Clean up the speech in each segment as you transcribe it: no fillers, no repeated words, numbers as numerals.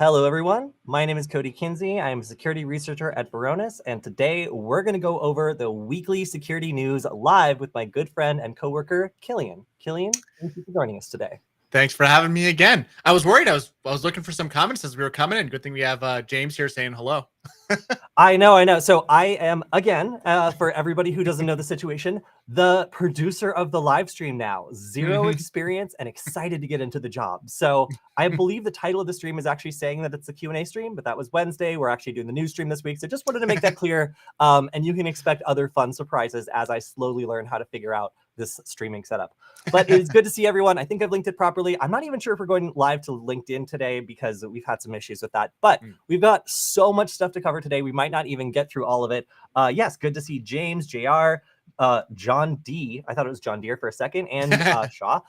Hello, everyone. My name is Kody Kinzie. I am a security researcher at Varonis, and today we're going to go over the weekly security news live with my good friend and coworker, Killian. Killian, thank you for joining us today. Thanks for having me again. I was worried. I was looking for some comments as we were coming in. Good thing we have James here saying hello. I know. So I am, again, for everybody who doesn't know the situation, the producer of the live stream now. Zero experience and excited to get into the job. So I believe the title of the stream is actually saying that it's a Q&A stream, but that was Wednesday. We're actually doing the news stream this week. So just wanted to make that clear. And you can expect other fun surprises as I slowly learn how to figure out this streaming setup. But it is good to see everyone. I think I've linked it properly. I'm not even sure if we're going live to LinkedIn today because we've had some issues with that. But we've got so much stuff to cover today. We might not even get through all of it. Yes, good to see James, JR, John D. I thought it was John Deere for a second, and Shaw.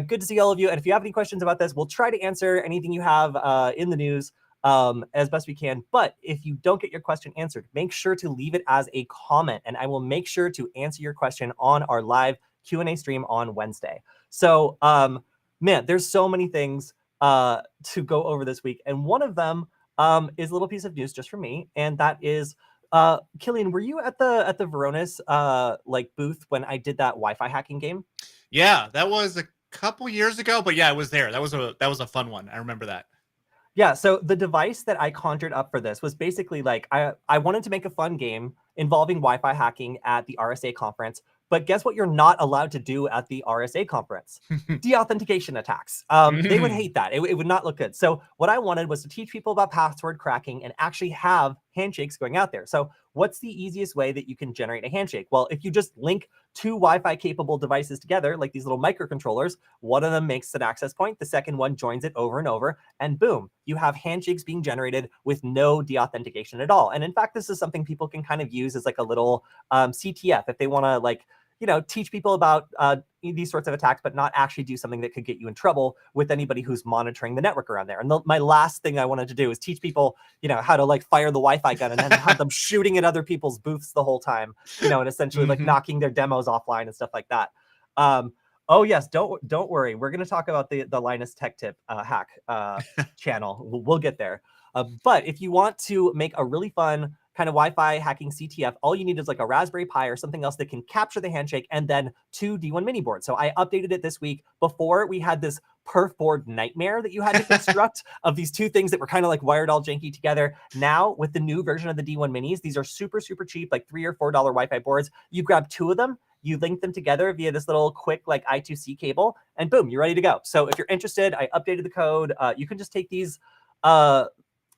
Good to see all of you. And if you have any questions about this, we'll try to answer anything you have in the news as best we can. But if you don't get your question answered, make sure to leave it as a comment, and I will make sure to answer your question on our live Q&A stream on Wednesday. So, man, there's so many things to go over this week, and one of them is a little piece of news just for me, and that is Killian, were you at the Varonis like booth when I did that Wi-Fi hacking game? Yeah, that was a couple years ago, but yeah, it was there. That was a fun one. I remember that. Yeah, so the device that I conjured up for this was basically like I wanted to make a fun game involving Wi-Fi hacking at the RSA conference. But guess what you're not allowed to do at the RSA conference? Deauthentication attacks. They would hate that. It would not look good. So what I wanted was to teach people about password cracking and actually have handshakes going out there. So what's the easiest way that you can generate a handshake? Well, if you just link two Wi-Fi capable devices together, like these little microcontrollers, one of them makes an access point, the second one joins it over and over, and boom, you have handshakes being generated with no deauthentication at all. And in fact, this is something people can kind of use as like a little CTF if they want to like, teach people about these sorts of attacks, but not actually do something that could get you in trouble with anybody who's monitoring the network around there. And my last thing I wanted to do is teach people, how to like fire the Wi-Fi gun and then have them shooting at other people's booths the whole time, and essentially like knocking their demos offline and stuff like that. Oh yes, don't worry. We're going to talk about the Linus Tech Tip hack channel. We'll get there. But if you want to make a really fun kind of Wi-Fi hacking CTF, all you need is like a Raspberry Pi or something else that can capture the handshake and then two D1 mini boards. So I updated it this week. Before, we had this perf board nightmare that you had to construct of these two things that were kind of like wired all janky together. Now, with the new version of the D1 minis, these are super, super cheap, like $3 or $4 Wi-Fi boards. You grab two of them, you link them together via this little quick like I2C cable, and boom, you're ready to go. So if you're interested, I updated the code. You can just take these.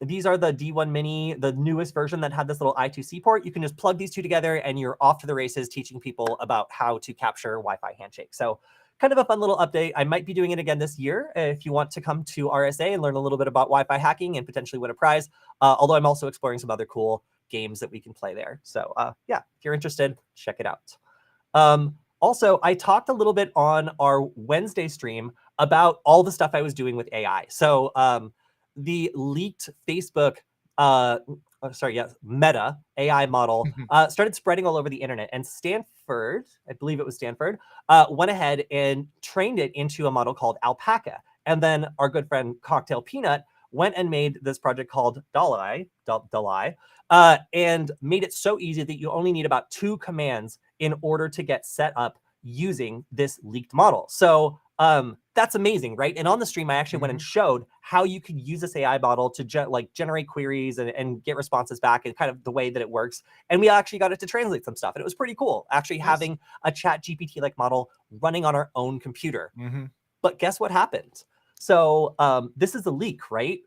These are the D1 Mini, the newest version that had this little I2C port. You can just plug these two together and you're off to the races teaching people about how to capture Wi-Fi handshake. So kind of a fun little update. I might be doing it again this year if you want to come to RSA and learn a little bit about Wi-Fi hacking and potentially win a prize. Although I'm also exploring some other cool games that we can play there. So yeah, if you're interested, check it out. Also, I talked a little bit on our Wednesday stream about all the stuff I was doing with AI. So the leaked Facebook, Meta AI model started spreading all over the internet. And Stanford, I believe it was Stanford, went ahead and trained it into a model called Alpaca. And then our good friend Cocktail Peanut went and made this project called Dalai, and made it so easy that you only need about 2 commands in order to get set up using this leaked model. So that's amazing, right? And on the stream, I actually went and showed how you could use this AI model to generate queries and get responses back, and kind of the way that it works. And we actually got it to translate some stuff. And it was pretty cool, actually having a chat GPT-like model running on our own computer. But guess what happened? So this is a leak, right?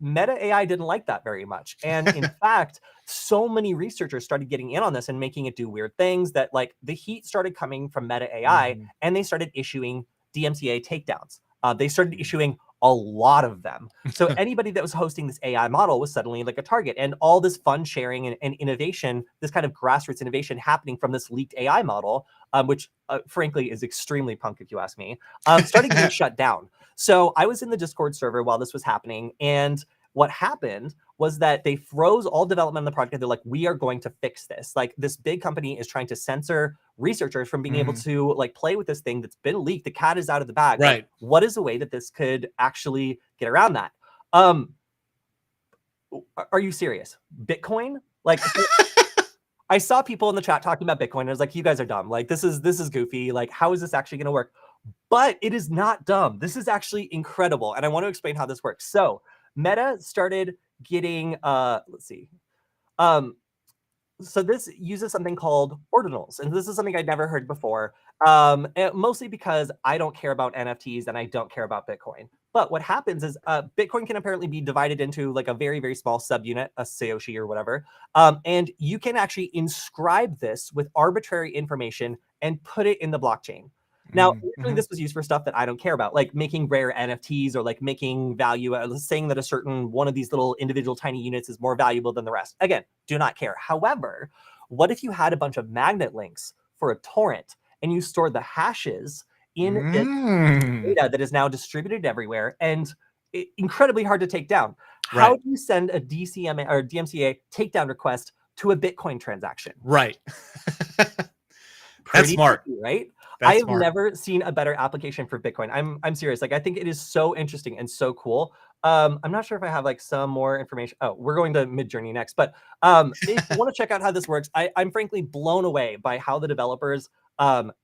Meta AI didn't like that very much. And in fact, so many researchers started getting in on this and making it do weird things that like the heat started coming from Meta AI, and they started issuing DMCA takedowns. They started issuing a lot of them. So anybody that was hosting this AI model was suddenly like a target, and all this fun sharing and innovation, this kind of grassroots innovation happening from this leaked AI model, which frankly is extremely punk if you ask me, started getting shut down. So I was in the Discord server while this was happening, and what happened was that they froze all development on the project. They're like, we are going to fix this. Like, this big company is trying to censor researchers from being able to like play with this thing that's been leaked. The cat is out of the bag. Right. Like, what is a way that this could actually get around that? Are you serious? Bitcoin? Like, I saw people in the chat talking about Bitcoin. And I was like, you guys are dumb. Like, this is getty. Like, how is this actually going to work? But it is not dumb. This is actually incredible. And I want to explain how this works. So Meta started getting, let's see. So this uses something called ordinals, and this is something I'd never heard before, mostly because I don't care about NFTs and I don't care about Bitcoin. But what happens is Bitcoin can apparently be divided into like a very, very small subunit, a Satoshi or whatever, and you can actually inscribe this with arbitrary information and put it in the blockchain. Now, originally this was used for stuff that I don't care about, like making rare NFTs or like making value, saying that a certain one of these little individual tiny units is more valuable than the rest. Again, do not care. However, what if you had a bunch of magnet links for a torrent and you stored the hashes in this data that is now distributed everywhere and incredibly hard to take down? How do you send a DCMA or DMCA takedown request to a Bitcoin transaction? Right. Pretty That's smart, tricky, right? That's I have smart. never seen a better application for Bitcoin. I'm serious. Like, I think it is so interesting and so cool. I'm not sure if I have like some more information. Oh, we're going to Midjourney next. But if you want to check out how this works, I'm frankly blown away by how the developers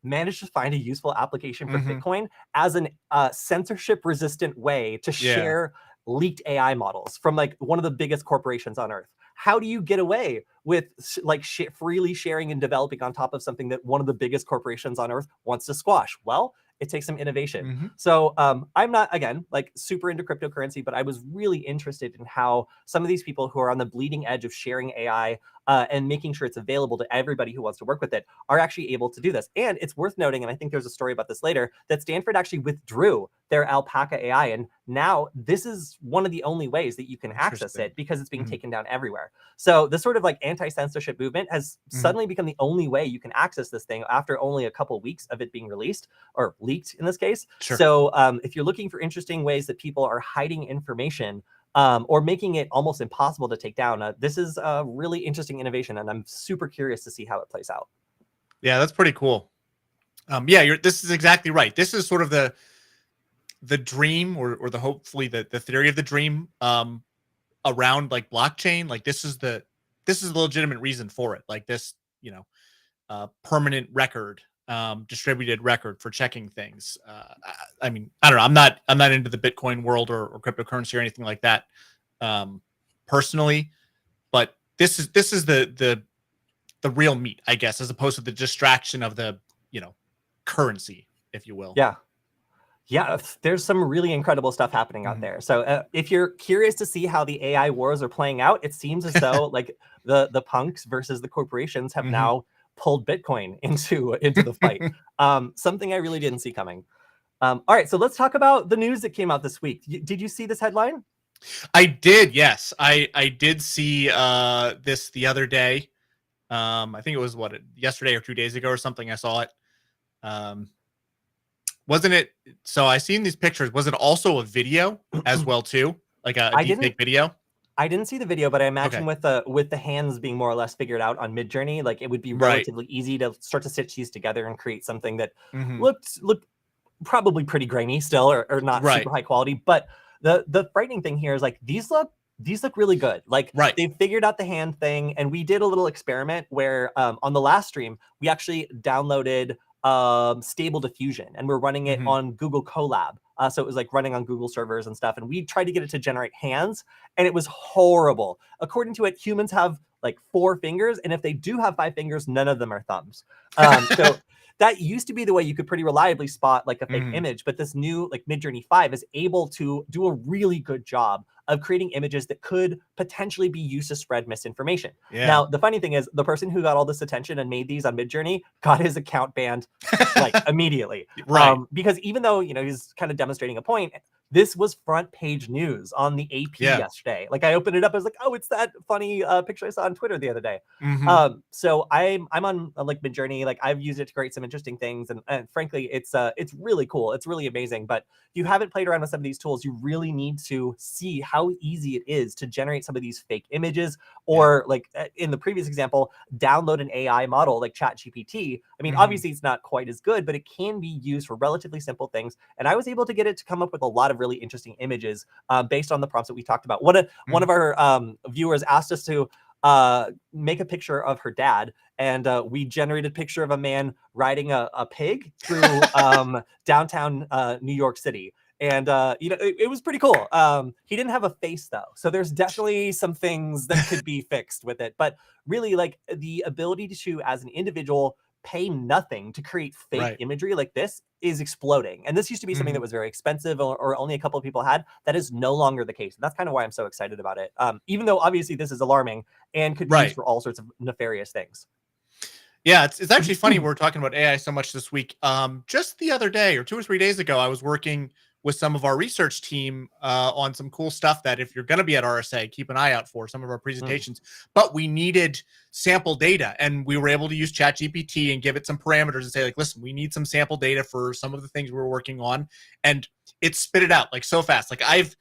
managed to find a useful application for Bitcoin as an censorship-resistant way to share leaked AI models from like one of the biggest corporations on earth. How do you get away with like freely sharing and developing on top of something that one of the biggest corporations on earth wants to squash? Well, it takes some innovation. So I'm not, again, like super into cryptocurrency, but I was really interested in how some of these people who are on the bleeding edge of sharing AI and making sure it's available to everybody who wants to work with it are actually able to do this. And it's worth noting, and I think there's a story about this later, that Stanford actually withdrew their alpaca AI. And now this is one of the only ways that you can access it because it's being taken down everywhere. So this sort of like anti-censorship movement has suddenly become the only way you can access this thing after only a couple weeks of it being released or leaked in this case. So if you're looking for interesting ways that people are hiding information or making it almost impossible to take down, this is a really interesting innovation, and I'm super curious to see how it plays out. Yeah, that's pretty cool. Yeah, this is exactly right. This is sort of the dream or the hopefully the theory of the dream around like blockchain. Like this is the legitimate reason for it. Like this, permanent record, distributed record for checking things. I mean, I don't know. I'm not into the Bitcoin world or cryptocurrency or anything like that personally, but this is the real meat, I guess, as opposed to the distraction of the currency, if you will. Yeah, there's some really incredible stuff happening out there. So if you're curious to see how the AI wars are playing out, it seems as though like the punks versus the corporations have now pulled Bitcoin into the fight. Something I really didn't see coming. All right, so let's talk about the news that came out this week. Did you see this headline? I did, yes. I did see this the other day. I think it was yesterday or 2 days ago or something. I saw it. Wasn't it? So I seen these pictures. Was it also a video as well too, like a deepfake video? I didn't see the video, but I imagine with the hands being more or less figured out on Midjourney, like it would be relatively easy to start to stitch these together and create something that looked probably pretty grainy still, or not super high quality. But the frightening thing here is like these look really good. Like they figured out the hand thing, and we did a little experiment where on the last stream we actually downloaded Stable Diffusion, and we're running it on Google Colab. So it was like running on Google servers and stuff. And we tried to get it to generate hands, and it was horrible. According to it, humans have like 4 fingers, and if they do have 5 fingers, none of them are thumbs. So that used to be the way you could pretty reliably spot like a fake image, but this new like Midjourney 5 is able to do a really good job of creating images that could potentially be used to spread misinformation. Now, the funny thing is the person who got all this attention and made these on Midjourney got his account banned like immediately. Because even though, he's kind of demonstrating a point, this was front page news on the AP yesterday. Like I opened it up, I was like, oh, it's that funny picture I saw on Twitter the other day. So I'm on like Midjourney. Like I've used it to create some interesting things, and frankly, it's really cool. It's really amazing. But if you haven't played around with some of these tools, you really need to see how easy it is to generate some of these fake images, or like in the previous example, download an AI model like ChatGPT. I mean, obviously it's not quite as good, but it can be used for relatively simple things. And I was able to get it to come up with a lot of of really interesting images based on the prompts that we talked about. One of our viewers asked us to make a picture of her dad, and we generated a picture of a man riding a pig through downtown New York City. And it was pretty cool. He didn't have a face though, so there's definitely some things that could be fixed with it. But really, like, the ability to, as an individual, pay nothing to create fake imagery like this is exploding. And this used to be something that was very expensive, or only a couple of people had. That is no longer the case. And that's kind of why I'm so excited about it. Even though obviously this is alarming and could be used for all sorts of nefarious things. Yeah, it's actually funny we're talking about AI so much this week. Just the other day, or 2 or 3 days ago, I was working with some of our research team on some cool stuff that, if you're going to be at RSA, keep an eye out for some of our presentations. But we needed sample data, and we were able to use ChatGPT and give it some parameters and say, like, listen, we need some sample data for some of the things we were working on. And it spit it out like so fast. Like, I've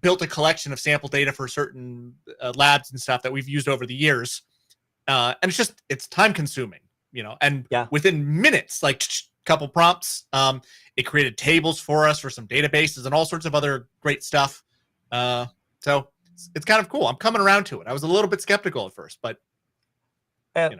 built a collection of sample data for certain labs and stuff that we've used over the years. And it's time consuming, and within minutes, like couple prompts, it created tables for us for some databases and all sorts of other great stuff. So it's kind of cool. I'm coming around to it. I was a little bit skeptical at first, but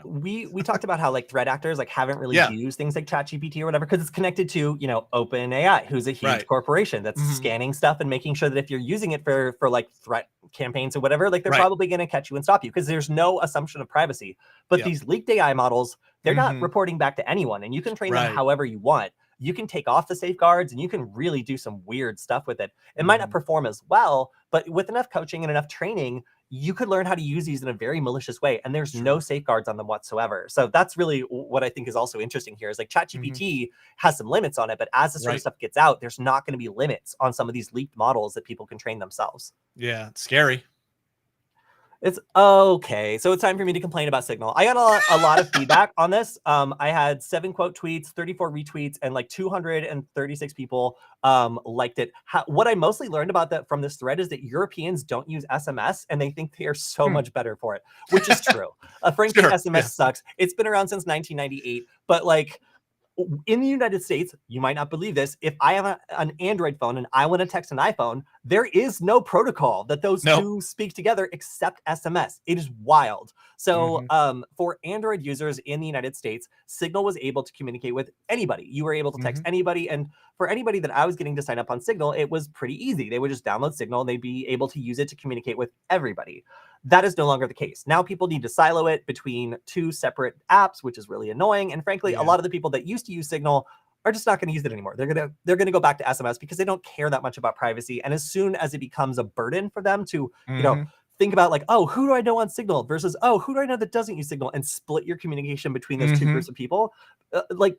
we talked about how, like, threat actors haven't really used things like ChatGPT or whatever, because it's connected to OpenAI, who's a huge corporation that's scanning stuff and making sure that if you're using it for like threat campaigns or whatever, like, they're probably going to catch you and stop you, because there's no assumption of privacy. But these leaked AI models, they're not reporting back to anyone, and you can train them however you want. You can take off the safeguards and you can really do some weird stuff with it. It might not perform as well, but with enough coaching and enough training, you could learn how to use these in a very malicious way, and there's no safeguards on them whatsoever. So that's really what I think is also interesting here, is like ChatGPT has some limits on it, but as this sort of stuff gets out, there's not going to be limits on some of these leaked models that people can train themselves. Yeah, it's scary. It's okay. So it's time for me to complain about Signal. I got a lot of feedback on this. I had 7 quote tweets, 34 retweets, and like 236 people liked it. What I mostly learned about that from this thread is that Europeans don't use SMS, and they think they are so much better for it, which is true. Frankly, SMS sucks. It's been around since 1998, but like, in the United States, you might not believe this, if I have an Android phone and I want to text an iPhone, there is no protocol that those two speak together except SMS. It is wild. So for Android users in the United States, Signal was able to communicate with anybody. You were able to text anybody. And for anybody that I was getting to sign up on Signal, it was pretty easy. They would just download Signal and they'd be able to use it to communicate with everybody. That is no longer the case. Now people need to silo it between 2 separate apps, which is really annoying. And frankly, a lot of the people that used to use Signal are just not going to use it anymore. They're gonna go back to SMS because they don't care that much about privacy. And as soon as it becomes a burden for them to, think about, like, oh, who do I know on Signal versus, oh, who do I know that doesn't use Signal, and split your communication between those 2 groups of people, like,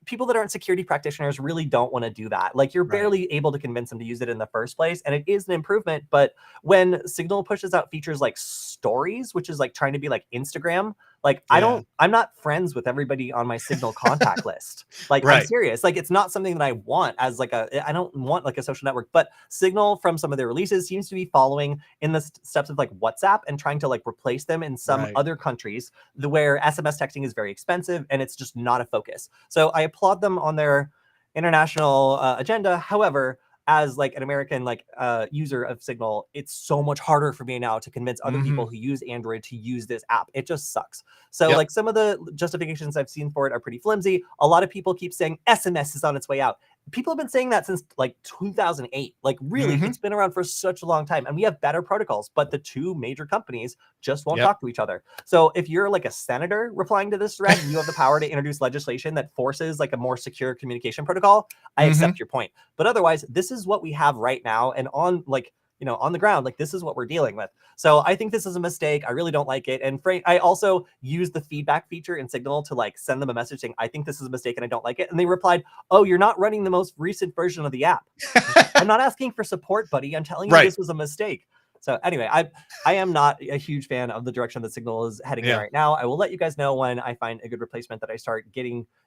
people that aren't security practitioners really don't want to do that. Like, you're barely able to convince them to use it in the first place. And it is an improvement. But when Signal pushes out features like stories, which is like trying to be like Instagram, like, I'm not friends with everybody on my Signal contact list. Like, I'm serious. Like, it's not something that I want as like I don't want like a social network, but Signal from some of their releases seems to be following in the steps of like WhatsApp and trying to like replace them in some other countries where SMS texting is very expensive and it's just not a focus. So I applaud them on their international agenda. However, as like an American user of Signal, it's so much harder for me now to convince other people who use Android to use this app. It just sucks. So like, some of the justifications I've seen for it are pretty flimsy. A lot of people keep saying SMS is on its way out. People have been saying that since like 2008. Like, really, it's been around for such a long time, and we have better protocols, but the 2 major companies just won't talk to each other. So if you're like a senator replying to this thread, and you have the power to introduce legislation that forces like a more secure communication protocol, I accept your point. But otherwise, this is what we have right now, and on like, on the ground, like, this is what we're dealing with. So I think this is a mistake. I really don't like it. And I also use the feedback feature in Signal to like send them a message saying, I think this is a mistake and I don't like it. And they replied, oh, you're not running the most recent version of the app. I'm not asking for support, buddy. I'm telling you this was a mistake. So anyway, I am not a huge fan of the direction that Signal is heading in right now. I will let you guys know when I find a good replacement that I start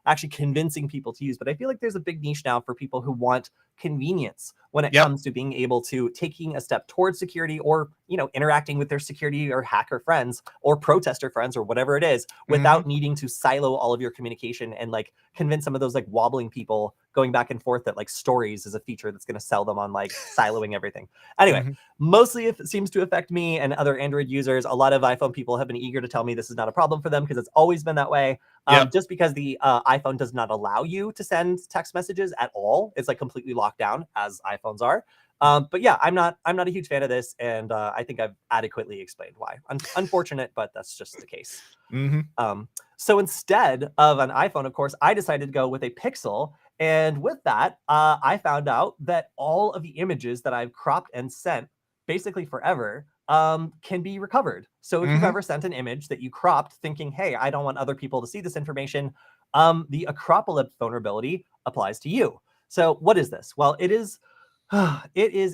actually convincing people to use. But I feel like there's a big niche now for people who want convenience when it comes to being able to taking a step towards security, or interacting with their security or hacker friends or protester friends or whatever it is, without needing to silo all of your communication and like convince some of those like wobbling people going back and forth that like stories is a feature that's going to sell them on like siloing everything. Anyway, Mm-hmm. mostly it seems to affect me and other Android users. A lot of iPhone people have been eager to tell me this is not a problem for them because it's always been that way. Yep. Just because the iPhone does not allow you to send text messages at all. It's like completely locked down, as iPhones are. But yeah, I'm not a huge fan of this, and I think I've adequately explained why. Unfortunate, but that's just the case. Mm-hmm. So instead of an iPhone, of course, I decided to go with a Pixel. And with that, I found out that all of the images that I've cropped and sent basically forever can be recovered. So if you've Mm-hmm. ever sent an image that you cropped thinking, hey, I don't want other people to see this information, the Acropolis vulnerability applies to you. So what is this? Well, it is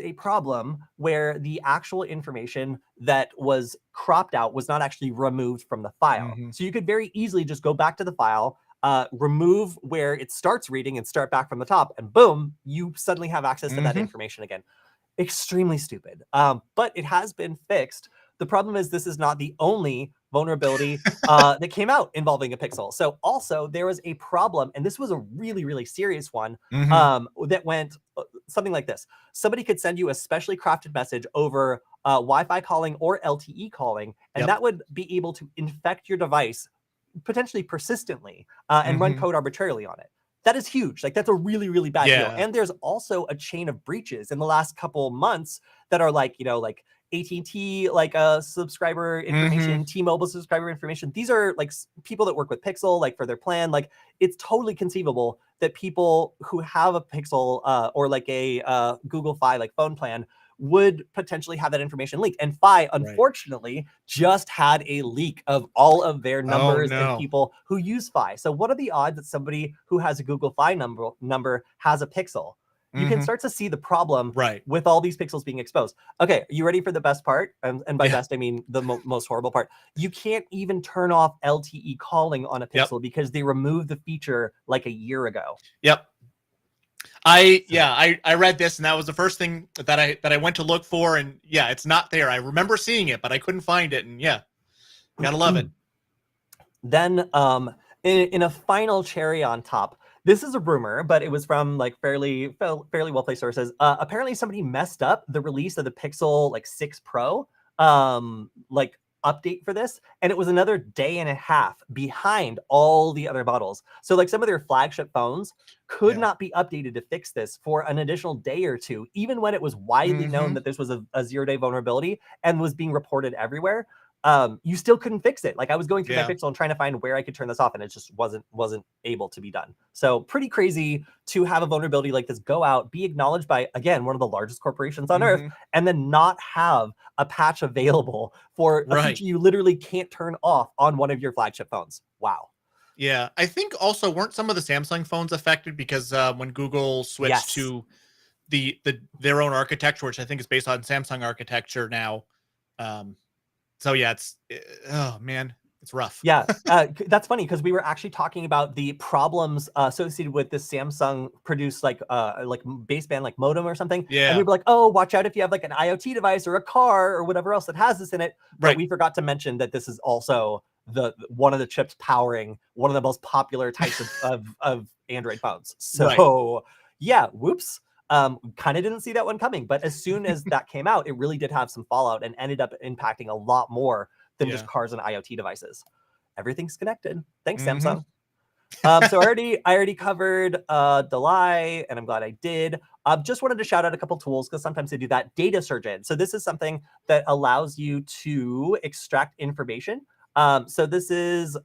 a problem where the actual information that was cropped out was not actually removed from the file. Mm-hmm. So you could very easily just go back to the file, remove where it starts reading and start back from the top, and boom, you suddenly have access to that Mm-hmm. information again. Extremely stupid, but it has been fixed. The problem is this is not the only vulnerability that came out involving a Pixel. So also there was a problem, and this was a really, really serious one, Mm-hmm. that went something like this. Somebody could send you a specially crafted message over Wi-Fi calling or LTE calling, and Yep. that would be able to infect your device potentially persistently and run Mm-hmm. code arbitrarily on it. That is huge. Like that's a really, really bad deal. Yeah. And there's also a chain of breaches in the last couple months that are like, like AT&T, like subscriber Mm-hmm. information, T-Mobile subscriber information. These are like people that work with Pixel, like for their plan. Like it's totally conceivable that people who have a Pixel or like a Google Fi like phone plan would potentially have that information leaked. And Fi, Right. unfortunately, just had a leak of all of their Oh numbers and no. people who use Fi. So what are the odds that somebody who has a Google Fi number has a Pixel? You can Mm-hmm. start to see the problem Right. with all these pixels being exposed. Okay, you ready for the best part? And by Yeah. best, I mean the most horrible part. You can't even turn off LTE calling on a Yep. Pixel because they removed the feature like a year ago. Yep. So I read this, and that was the first thing that I went to look for, and yeah, it's not there. I remember seeing it, but I couldn't find it, and yeah, gotta love it. then in a final cherry on top, this is a rumor, but it was from like fairly well-placed sources. Apparently somebody messed up the release of the Pixel like 6 Pro like update for this, and it was another day and a half behind all the other models. So like some of their flagship phones could Yeah. not be updated to fix this for an additional day or two, even when it was widely known Mm-hmm. that this was a 0-day vulnerability and was being reported everywhere. You still couldn't fix it. Like I was going through my Yeah. Pixel and trying to find where I could turn this off, and it just wasn't able to be done. So pretty crazy to have a vulnerability like this go out, be acknowledged by, again, one of the largest corporations on earth, Mm-hmm. and then not have a patch available for a Right. feature you literally can't turn off on one of your flagship phones. Wow. Yeah. I think also weren't some of the Samsung phones affected because when Google switched Yes. to their own architecture, which I think is based on Samsung architecture now. So yeah, oh man, it's rough. Yeah, that's funny because we were actually talking about the problems associated with this Samsung produced like baseband like modem or something, and we Yeah. were like, oh, watch out if you have like an IoT device or a car or whatever else that has this in it. But Right. we forgot to mention that this is also the one of the chips powering one of the most popular types of Android phones. Right. So yeah, whoops. Kind of didn't see that one coming, but as soon as that came out, it really did have some fallout and ended up impacting a lot more than just Yeah. cars and IoT devices. Everything's connected. Thanks, Mm-hmm. Samsung. So I already covered Delay, and I'm glad I did. Just wanted to shout out a couple tools because sometimes they do that. Data Surgeon. So this is something that allows you to extract information. So this is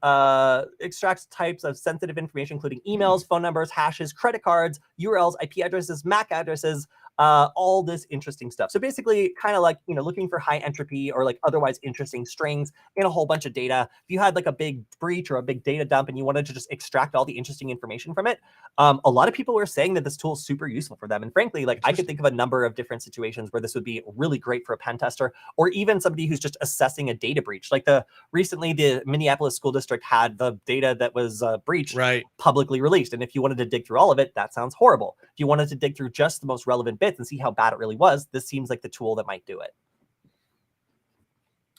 extracts types of sensitive information, including emails, phone numbers, hashes, credit cards, URLs, IP addresses, MAC addresses, all this interesting stuff. So basically, kind of like looking for high entropy or like otherwise interesting strings in a whole bunch of data. If you had like a big breach or a big data dump and you wanted to just extract all the interesting information from it, a lot of people were saying that this tool is super useful for them. And frankly, like I could think of a number of different situations where this would be really great for a pen tester or even somebody who's just assessing a data breach. Like recently the Minneapolis school district had the data that was breached Right. publicly released. And if you wanted to dig through all of it, that sounds horrible. If you wanted to dig through just the most relevant bits and see how bad it really was, this seems like the tool that might do it.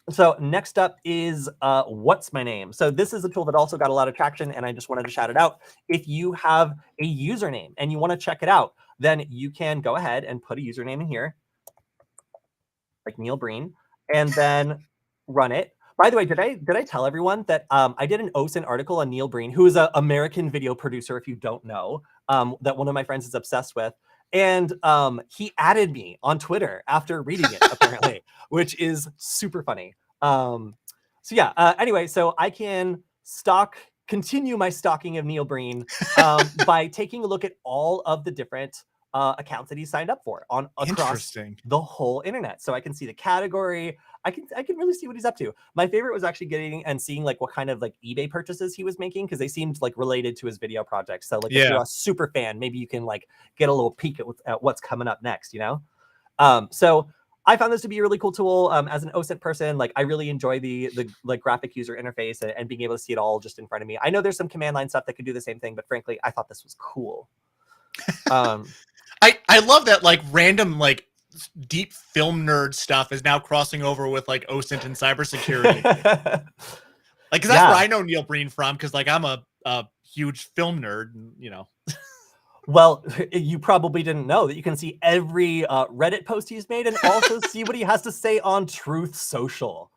So next up is What's My Name? So this is a tool that also got a lot of traction, and I just wanted to shout it out. If you have a username and you want to check it out, then you can go ahead and put a username in here, like Neil Breen, and then run it. By the way, did I tell everyone that I did an OSINT article on Neil Breen, who is an American video producer, if you don't know, that one of my friends is obsessed with. And he added me on Twitter after reading it, apparently, which is super funny. So yeah, anyway, so I can continue my stalking of Neil Breen by taking a look at all of the different accounts that he signed up for across Interesting. the whole internet. So I can see the category. I can really see what he's up to. My favorite was actually getting and seeing like what kind of like eBay purchases he was making, because they seemed like related to his video projects. So like if you're a super fan, maybe you can like get a little peek at what's coming up next, you know? So I found this to be a really cool tool. As an OSINT person, like I really enjoy the like graphic user interface and being able to see it all just in front of me. I know there's some command line stuff that could do the same thing, but frankly, I thought this was cool. I love that like random like deep film nerd stuff is now crossing over with like OSINT and cybersecurity. Like, cause that's where I know Neil Breen from, because like I'm a huge film nerd, and, you know. Well, you probably didn't know that you can see every Reddit post he's made and also see what he has to say on Truth Social.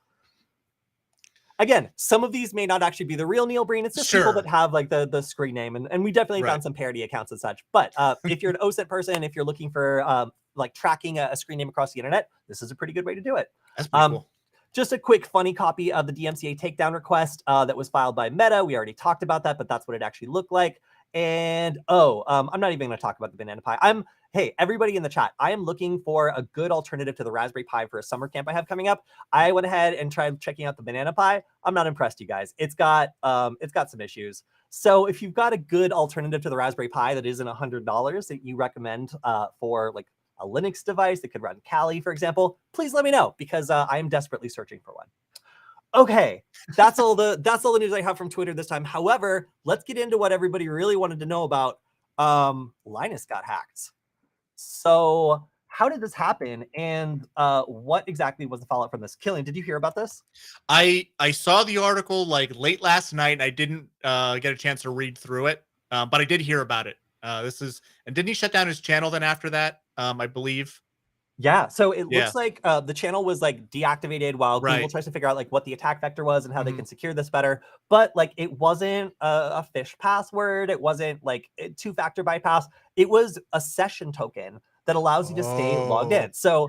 Again, some of these may not actually be the real Neil Breen. It's just people that have like the screen name, and we definitely found some parody accounts and such. But if you're an OSINT person, if you're looking for like tracking a screen name across the internet, this is a pretty good way to do it. That's pretty cool. Just a quick funny copy of the DMCA takedown request that was filed by Meta. We already talked about that, but that's what it actually looked like. And I'm not even going to talk about the banana pie. Hey, everybody in the chat, I am looking for a good alternative to the Raspberry Pi for a summer camp I have coming up. I went ahead and tried checking out the banana pie. I'm not impressed, you guys. It's got some issues. So if you've got a good alternative to the Raspberry Pi that isn't $100 that you recommend for like a Linux device that could run Kali, for example, please let me know, because I am desperately searching for one. Okay, that's all the news I have from Twitter this time. However, let's get into what everybody really wanted to know about. Linus got hacked. So how did this happen, and what exactly was the fallout from this? Killian, did you hear about this? I saw the article like late last night. I didn't get a chance to read through it, but I did hear about it. And didn't he shut down his channel then after that? I believe. Yeah, so it looks like the channel was like deactivated while Google tries to figure out like what the attack vector was and how they can secure this better. But like it wasn't a phish password. It wasn't like two-factor bypass. It was a session token that allows you to stay logged in. So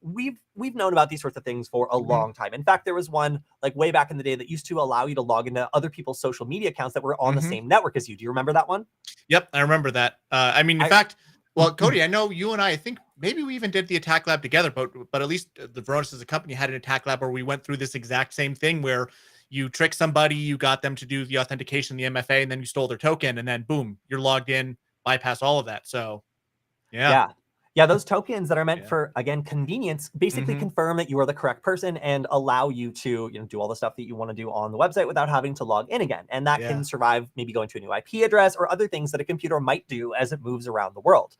we've known about these sorts of things for a long time. In fact, there was one like way back in the day that used to allow you to log into other people's social media accounts that were on the same network as you. Do you remember that one? Yep, I remember that. I mean, in fact, well, Kody, I know you and I think maybe we even did the attack lab together, but at least the Varonis as a company had an attack lab where we went through this exact same thing where you trick somebody, you got them to do the authentication, the MFA, and then you stole their token, and then boom, you're logged in, bypass all of that. So, yeah, those tokens that are meant for, again, convenience basically confirm that you are the correct person and allow you to do all the stuff that you want to do on the website without having to log in again. And that can survive maybe going to a new IP address or other things that a computer might do as it moves around the world.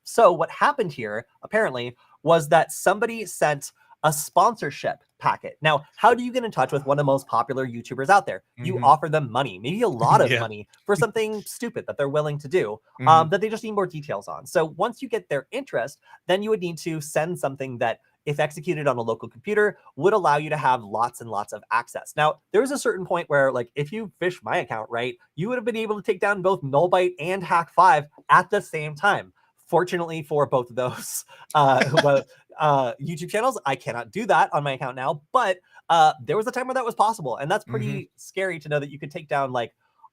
So what happened here, apparently, was that somebody sent a sponsorship packet. Now, how do you get in touch with one of the most popular YouTubers out there? You offer them money, maybe a lot of money for something stupid that they're willing to do, that they just need more details on. So once you get their interest, then you would need to send something that, if executed on a local computer, would allow you to have lots and lots of access. Now, there was a certain point where, like, if you phish my account right, you would have been able to take down both Nullbyte and Hack5 at the same time. Fortunately for both of those YouTube channels, I cannot do that on my account now, but there was a time where that was possible, and that's pretty scary to know that you could take down like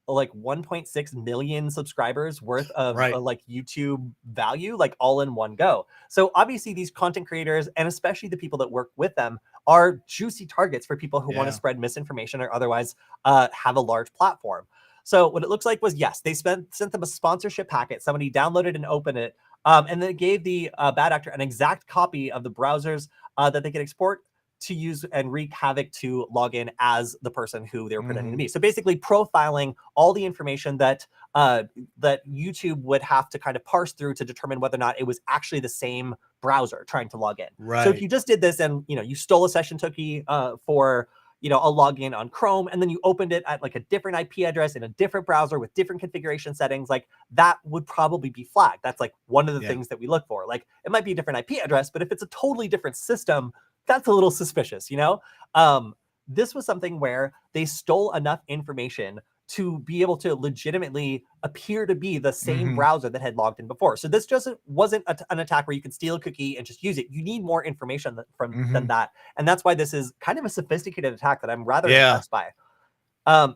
1.6 million subscribers worth of like YouTube value, like all in one go. So obviously these content creators, and especially the people that work with them, are juicy targets for people who want to spread misinformation or otherwise have a large platform. So what it looks like was, yes, they sent them a sponsorship packet. Somebody downloaded and opened it, and then gave the bad actor an exact copy of the browsers that they could export to use and wreak havoc to log in as the person who they were pretending to be. So basically profiling all the information that that YouTube would have to kind of parse through to determine whether or not it was actually the same browser trying to log in. Right. So if you just did this and, you know, you stole a session cookie for, you know, a login on Chrome, and then you opened it at like a different IP address in a different browser with different configuration settings, like that would probably be flagged. That's like one of the things that we look for. Like it might be a different IP address, but if it's a totally different system, that's a little suspicious, you know? This was something where they stole enough information to be able to legitimately appear to be the same browser that had logged in before. So this just wasn't an attack where you could steal a cookie and just use it. You need more information than that. And that's why this is kind of a sophisticated attack that I'm rather impressed by.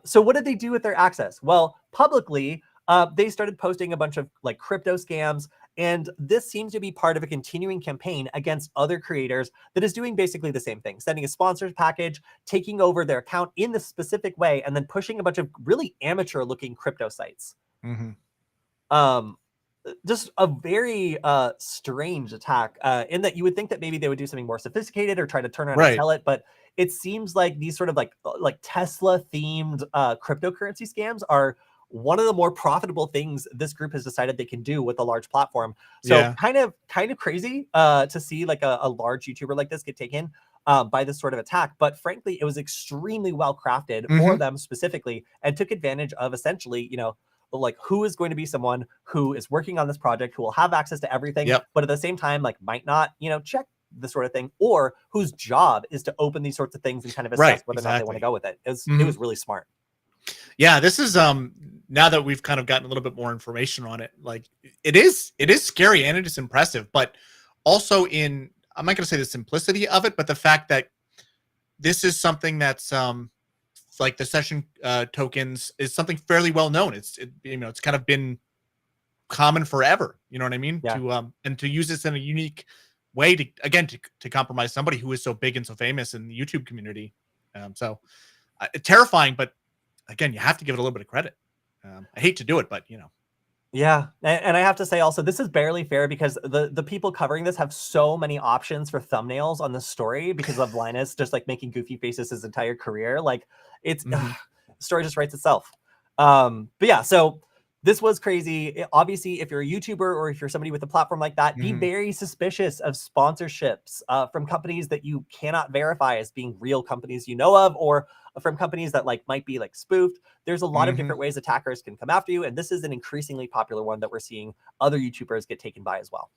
So what did they do with their access? Well, publicly, they started posting a bunch of like crypto scams. And this seems to be part of a continuing campaign against other creators that is doing basically the same thing, sending a sponsors package, taking over their account in this specific way, and then pushing a bunch of really amateur looking crypto sites. Just a very strange attack in that you would think that maybe they would do something more sophisticated or try to turn around and sell it. But it seems like these sort of like Tesla themed cryptocurrency scams are one of the more profitable things this group has decided they can do with a large platform. So kind of crazy to see like a large YouTuber like this get taken by this sort of attack. But frankly, it was extremely well crafted for them specifically and took advantage of essentially, you know, like who is going to be someone who is working on this project, who will have access to everything, but at the same time, like might not, you know, check this sort of thing, or whose job is to open these sorts of things and kind of assess whether or not they want to go with it. It was really smart. Yeah, this is now that we've kind of gotten a little bit more information on it, like it is scary and it is impressive, but also in, I'm not going to say the simplicity of it, but the fact that this is something that's like the session tokens is something fairly well known. You know, it's kind of been common forever. You know what I mean? And to use this in a unique way to compromise somebody who is so big and so famous in the YouTube community. So terrifying, but again, you have to give it a little bit of credit. I hate to do it, but you know. Yeah, and I have to say also, this is barely fair because the people covering this have so many options for thumbnails on this story because of Linus just like making goofy faces his entire career. Like it's the story just writes itself. But yeah, so this was crazy. Obviously, if you're a YouTuber or if you're somebody with a platform like that, be very suspicious of sponsorships from companies that you cannot verify as being real companies you know of, or from companies that like might be like spoofed. There's a lot of different ways attackers can come after you, and this is an increasingly popular one that we're seeing other YouTubers get taken by as well.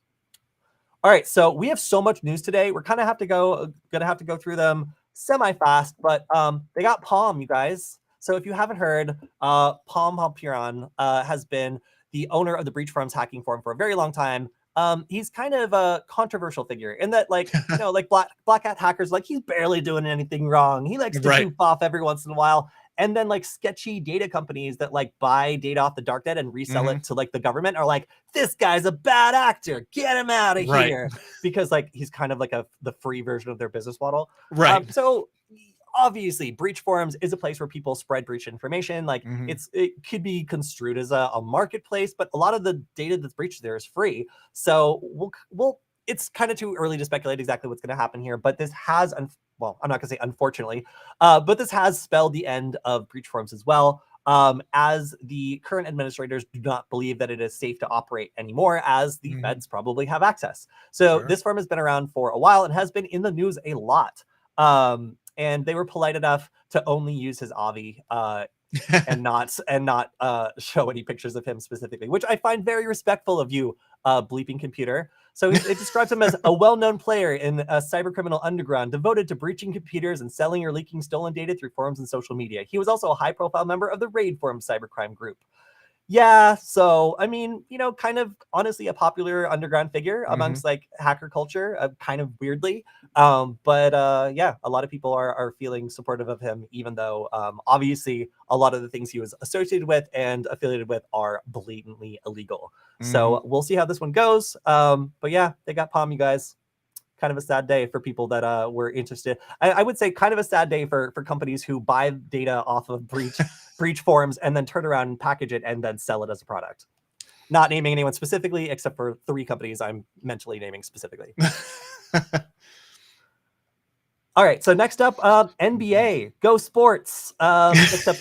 All right, so we have so much news today. We're gonna have to go through them semi-fast, but they got Palm, you guys. So if you haven't heard, Palm Halpiran has been the owner of the Breach Forums hacking forum for a very long time. He's kind of a controversial figure in that, like, you know, like Black Hat hackers, like he's barely doing anything wrong. He likes to goof off every once in a while. And then like sketchy data companies that like buy data off the darknet and resell it to like the government are like, this guy's a bad actor, get him out of here, because like he's kind of like the free version of their business model. So obviously Breach Forums is a place where people spread breach information. Like it could be construed as a marketplace, but a lot of the data that's breached there is free. So we'll it's kind of too early to speculate exactly what's going to happen here, but this has, well, I'm not going to say unfortunately, but this has spelled the end of Breach Forums as well, as the current administrators do not believe that it is safe to operate anymore, as the feds probably have access. So this forum has been around for a while and has been in the news a lot. And they were polite enough to only use his Avi and not show any pictures of him specifically, which I find very respectful of you, bleeping computer. So it describes him as a well-known player in a cybercriminal underground devoted to breaching computers and selling or leaking stolen data through forums and social media. He was also a high-profile member of the Raid Forum cybercrime group. Yeah, so I mean, you know, kind of honestly a popular underground figure amongst like hacker culture, kind of weirdly. But yeah, a lot of people are feeling supportive of him, even though obviously a lot of the things he was associated with and affiliated with are blatantly illegal. So we'll see how this one goes. But yeah, they got Palm, you guys. Kind of a sad day for people that were interested. I would say kind of a sad day for companies who buy data off of breach forums and then turn around and package it and then sell it as a product. Not naming anyone specifically, except for 3 companies I'm mentally naming specifically. All right, so next up, NBA, go sports. Except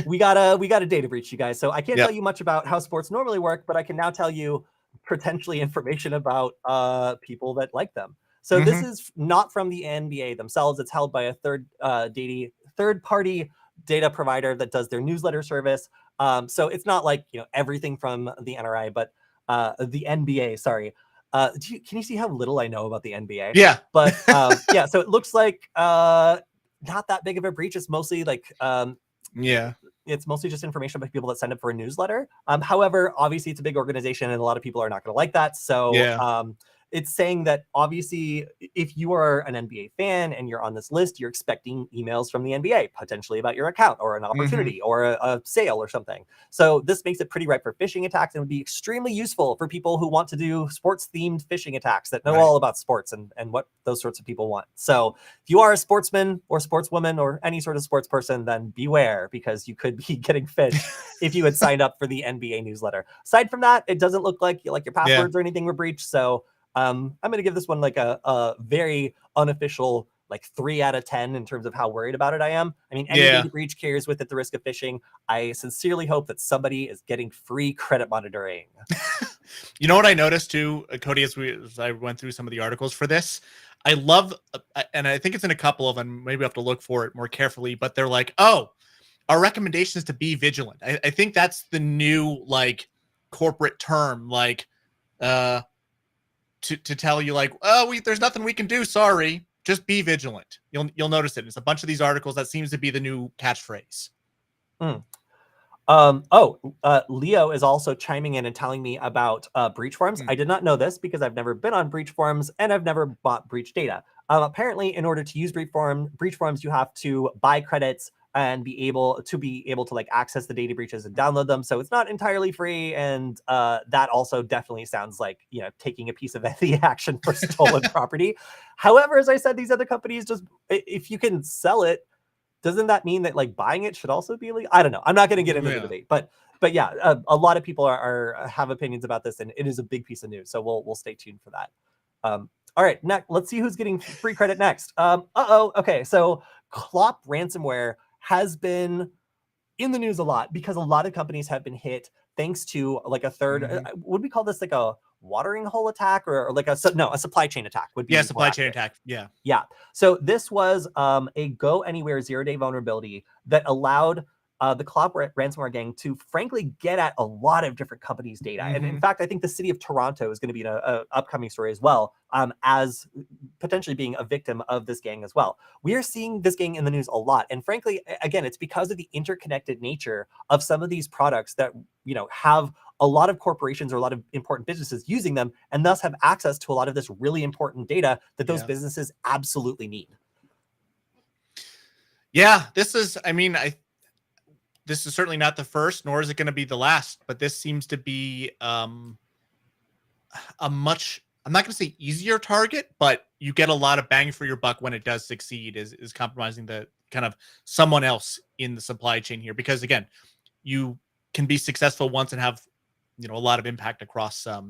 we got a data breach, you guys. So I can't tell you much about how sports normally work, but I can now tell you potentially information about people that like them. So this is not from the NBA themselves. It's held by a third party data provider that does their newsletter service. So it's not like everything from the NRI, but the NBA. Sorry. Can you see how little I know about the NBA? Yeah. But yeah, so it looks like not that big of a breach. It's mostly like it's mostly just information about people that sign up for a newsletter. However, obviously it's a big organization and a lot of people are not going to like that. So it's saying that obviously if you are an NBA fan and you're on this list, you're expecting emails from the NBA potentially about your account or an opportunity or a sale or something. So this makes it pretty ripe for phishing attacks and would be extremely useful for people who want to do sports themed phishing attacks that know all about sports and what those sorts of people want. So if you are a sportsman or sportswoman or any sort of sports person, then beware, because you could be getting phished if you had signed up for the NBA newsletter. Aside from that, it doesn't look like your passwords or anything were breached. So I'm going to give this one like a very unofficial, like 3 out of 10 in terms of how worried about it I am. I mean, any data breach carries with it the risk of phishing. I sincerely hope that somebody is getting free credit monitoring. You know what I noticed too, Kody, as I went through some of the articles for this? I love, and I think it's in a couple of them, maybe I have to look for it more carefully, but they're like, oh, our recommendation is to be vigilant. I think that's the new like corporate term, like to tell you like, oh, there's nothing we can do. Sorry, just be vigilant. You'll notice it. It's a bunch of these articles that seems to be the new catchphrase. Leo is also chiming in and telling me about breach forums. I did not know this because I've never been on breach forums and I've never bought breach data. Apparently, in order to use breach forums, you have to buy credits and be able to like access the data breaches and download them. So it's not entirely free, and that also definitely sounds like taking a piece of the action for stolen property. However, as I said, these other companies just, if you can sell it, doesn't that mean that like buying it should also be illegal? I don't know. I'm not going to get into the debate, but yeah, a lot of people have opinions about this, and it is a big piece of news. So we'll stay tuned for that. All right, next, let's see who's getting free credit next. Okay, so Clop ransomware has been in the news a lot because a lot of companies have been hit thanks to like a third. Would we call this like a watering hole attack or like a supply chain attack? Would be supply chain attack. Yeah. So this was a go anywhere 0-day vulnerability that allowed the Clop ransomware gang to frankly get at a lot of different companies' data. And in fact, I think the city of Toronto is going to be an upcoming story as well, as potentially being a victim of this gang as well. We are seeing this gang in the news a lot. And frankly, again, it's because of the interconnected nature of some of these products that, have a lot of corporations or a lot of important businesses using them, and thus have access to a lot of this really important data that those businesses absolutely need. Yeah, this is certainly not the first, nor is it going to be the last, but this seems to be a much, I'm not going to say easier target, but you get a lot of bang for your buck when it does succeed, is compromising the kind of someone else in the supply chain here. Because again, you can be successful once and have, a lot of impact across a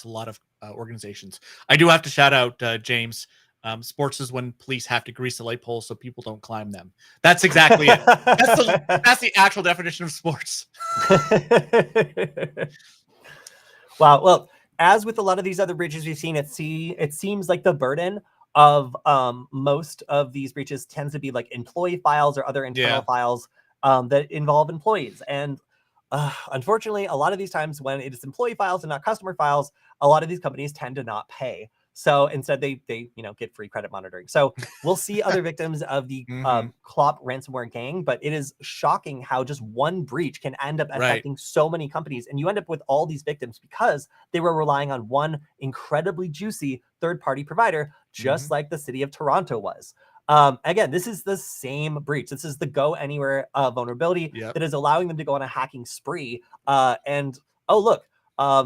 lot of organizations. I do have to shout out James. Sports is when police have to grease the light poles so people don't climb them. That's exactly it. That's the actual definition of sports. Wow. Well, as with a lot of these other breaches we've seen, it seems like the burden of most of these breaches tends to be like employee files or other internal files that involve employees. And unfortunately, a lot of these times when it is employee files and not customer files, a lot of these companies tend to not pay. So instead, they get free credit monitoring. So we'll see other victims of the Clop ransomware gang, but it is shocking how just one breach can end up affecting so many companies, and you end up with all these victims because they were relying on one incredibly juicy third-party provider, just like the city of Toronto was. Again, this is the same breach. This is the go anywhere vulnerability that is allowing them to go on a hacking spree. And oh look.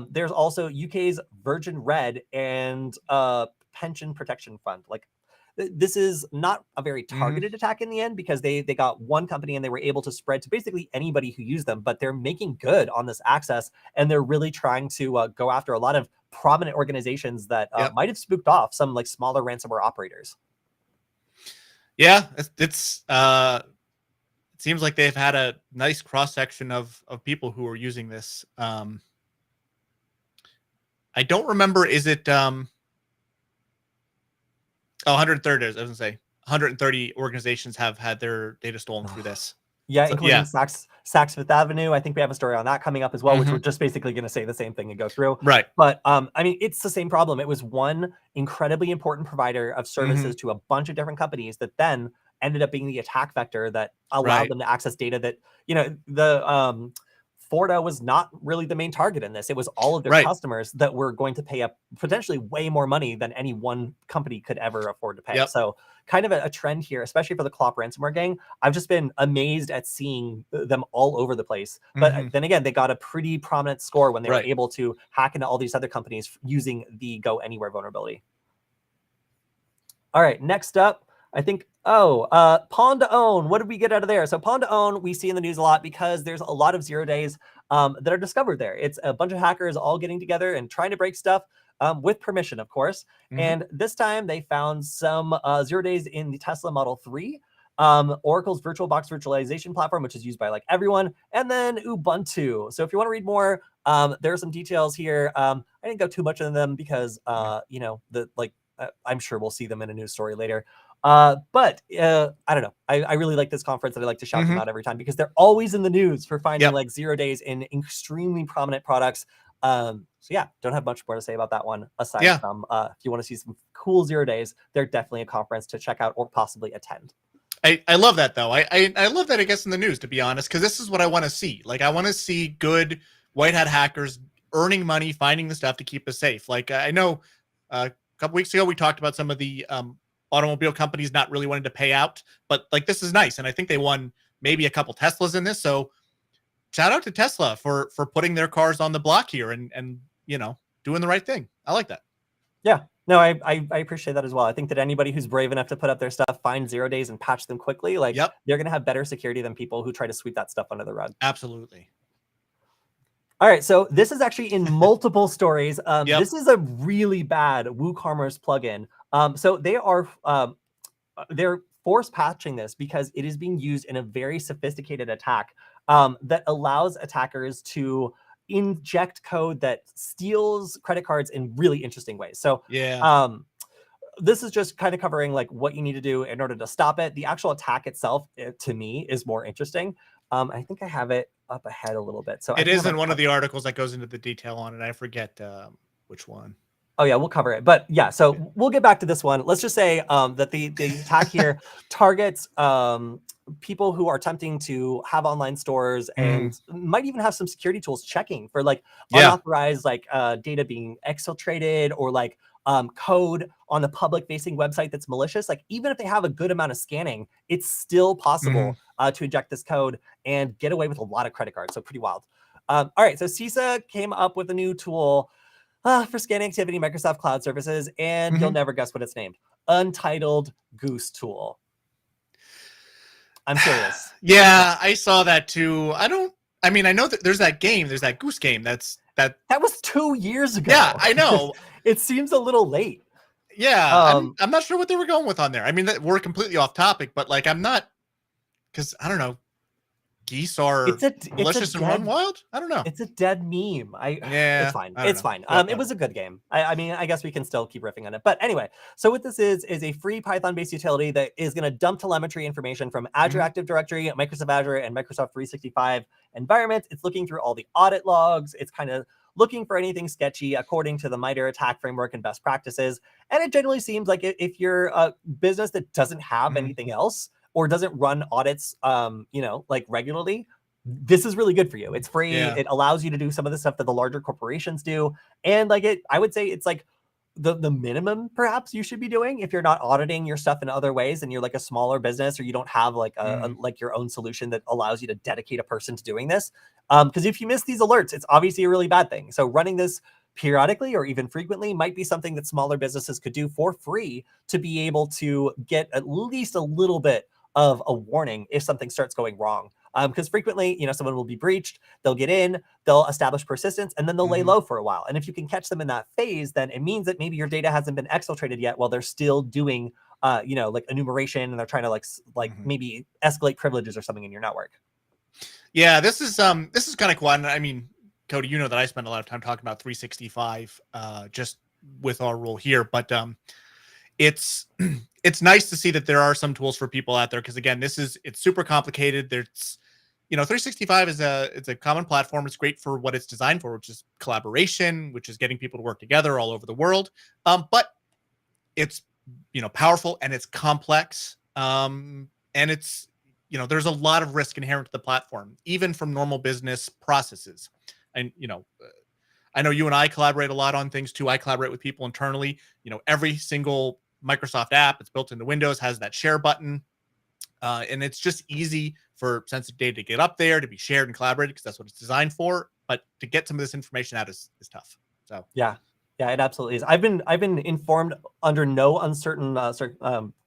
There's also UK's Virgin Red and Pension Protection Fund. Like, this is not a very targeted attack in the end because they got one company and they were able to spread to basically anybody who used them, but they're making good on this access, and they're really trying to go after a lot of prominent organizations that might have spooked off some like smaller ransomware operators. Yeah, it seems like they've had a nice cross section of people who are using this. I don't remember. Is it 130? I was gonna say 130 organizations have had their data stolen through this. Yeah, So including yeah, Saks Fifth Avenue. I think we have a story on that coming up as well, which we're just basically going to say the same thing and go through. right. But I mean, it's the same problem. It was one incredibly important provider of services to a bunch of different companies that then ended up being the attack vector that allowed Right. them to access data that, the Forda was not really the main target in this. It was all of their Right. customers that were going to pay up potentially way more money than any one company could ever afford to pay. Yep. So kind of a trend here, especially for the Clop ransomware gang. I've just been amazed at seeing them all over the place. But then again, they got a pretty prominent score when they were able to hack into all these other companies using the Go Anywhere vulnerability. All right, next up, I think, Pawn to Own. What did we get out of there? So Pawn to Own, we see in the news a lot because there's a lot of 0 days that are discovered there. It's a bunch of hackers all getting together and trying to break stuff with permission, of course. And this time they found some 0 days in the Tesla Model 3, Oracle's VirtualBox virtualization platform, which is used by like everyone, and then Ubuntu. So if you want to read more, there are some details here. I didn't go too much into them because, I'm sure we'll see them in a news story later. But I don't know. I really like this conference, and I like to shout them out every time because they're always in the news for finding like 0 days in extremely prominent products. So yeah, don't have much more to say about that one aside from if you want to see some cool 0 days, they're definitely a conference to check out or possibly attend. I love that though. I love that, I guess, in the news, to be honest, because this is what I want to see. Like, I want to see good white hat hackers earning money, finding the stuff to keep us safe. Like, I know a couple weeks ago we talked about some of the automobile companies not really wanting to pay out, but like, this is nice, and I think they won maybe a couple Teslas in this. So shout out to Tesla for putting their cars on the block here and doing the right thing. I like that. Yeah. No, I appreciate that as well. I think that anybody who's brave enough to put up their stuff, find 0 days, and patch them quickly, like they're going to have better security than people who try to sweep that stuff under the rug. Absolutely. All right, so this is actually in multiple stories. This is a really bad WooCommerce plugin. So they're force patching this because it is being used in a very sophisticated attack that allows attackers to inject code that steals credit cards in really interesting ways. So this is just kind of covering like what you need to do in order to stop it. The actual attack itself, to me, is more interesting. I think I have it up ahead a little bit. So it is in one of the articles that goes into the detail on it. I forget which one. Oh yeah, we'll cover it. But yeah, so we'll get back to this one. Let's just say that the attack here targets people who are attempting to have online stores and might even have some security tools checking for like unauthorized like data being exfiltrated or like code on the public facing website that's malicious. Like even if they have a good amount of scanning, it's still possible to inject this code and get away with a lot of credit cards. So pretty wild. All right, so CISA came up with a new tool for scanning activity, Microsoft Cloud Services, and you'll never guess what it's named. Untitled Goose Tool. I'm curious. Yeah, I saw that too. I know that there's that game, there's that Goose game that was 2 years ago. Yeah, I know. It seems a little late. Yeah, I'm not sure what they were going with on there. I mean, we're completely off topic, but like, I'm not, because I don't know. Geese are malicious and run wild? I don't know. It's a dead meme. It's fine. It's fine. It was a good game. I mean, I guess we can still keep riffing on it. But anyway, so what this is a free Python-based utility that is going to dump telemetry information from Azure Active Directory, Microsoft Azure, and Microsoft 365 environments. It's looking through all the audit logs. It's kind of looking for anything sketchy according to the MITRE attack framework and best practices. And it generally seems like if you're a business that doesn't have anything else, or doesn't run audits, like regularly, this is really good for you. It's free. It allows you to do some of the stuff that the larger corporations do. And I would say it's like the minimum perhaps you should be doing if you're not auditing your stuff in other ways and you're like a smaller business or you don't have like like your own solution that allows you to dedicate a person to doing this. Because if you miss these alerts, it's obviously a really bad thing. So running this periodically or even frequently might be something that smaller businesses could do for free to be able to get at least a little bit of a warning if something starts going wrong. Because frequently, someone will be breached, they'll get in, they'll establish persistence, and then they'll lay low for a while. And if you can catch them in that phase, then it means that maybe your data hasn't been exfiltrated yet while they're still doing like enumeration, and they're trying to like maybe escalate privileges or something in your network. Yeah, this is kind of cool. And I mean, Kody, you know that I spend a lot of time talking about 365 just with our rule here, but it's it's nice to see that there are some tools for people out there, because again, it's super complicated. There's 365 it's a common platform. It's great for what it's designed for, which is collaboration, which is getting people to work together all over the world. But it's powerful, and it's complex, and it's there's a lot of risk inherent to the platform, even from normal business processes. And I know you and I collaborate a lot on things too. I collaborate with people internally. Every single Microsoft app that's built into Windows has that share button, and it's just easy for sensitive data to get up there, to be shared and collaborated, because that's what it's designed for. But to get some of this information out is tough. So yeah, it absolutely is. I've been informed under no uncertain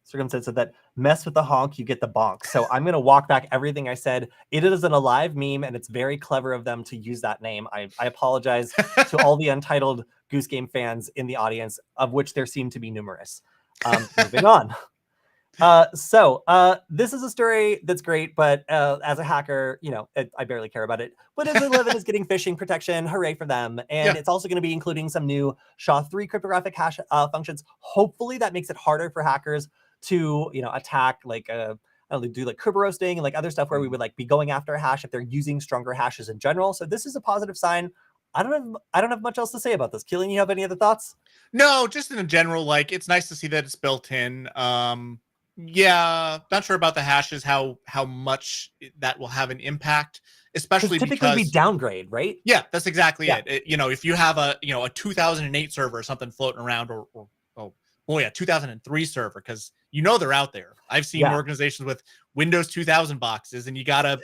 circumstances that mess with the honk, you get the bonk. So I'm going to walk back everything I said. It is an alive meme, and it's very clever of them to use that name. I apologize to all the Untitled Goose Game fans in the audience, of which there seem to be numerous. Moving on. This is a story that's great, but as a hacker, I barely care about it. Windows 11 is getting phishing protection. Hooray for them. And it's also going to be including some new SHA-3 cryptographic hash functions. Hopefully that makes it harder for hackers to, attack like do like Kerber roasting and like other stuff where we would like be going after a hash if they're using stronger hashes in general. So this is a positive sign. I don't have much else to say about this. Keelan, you have any other thoughts? No, just in general, like it's nice to see that it's built in. Yeah, not sure about the hashes, how much that will have an impact, especially typically we because downgrade, right? Yeah, that's exactly it. If you have a 2008 server or something floating around, or 2003 server, because they're out there. I've seen organizations with Windows 2000 boxes, and you gotta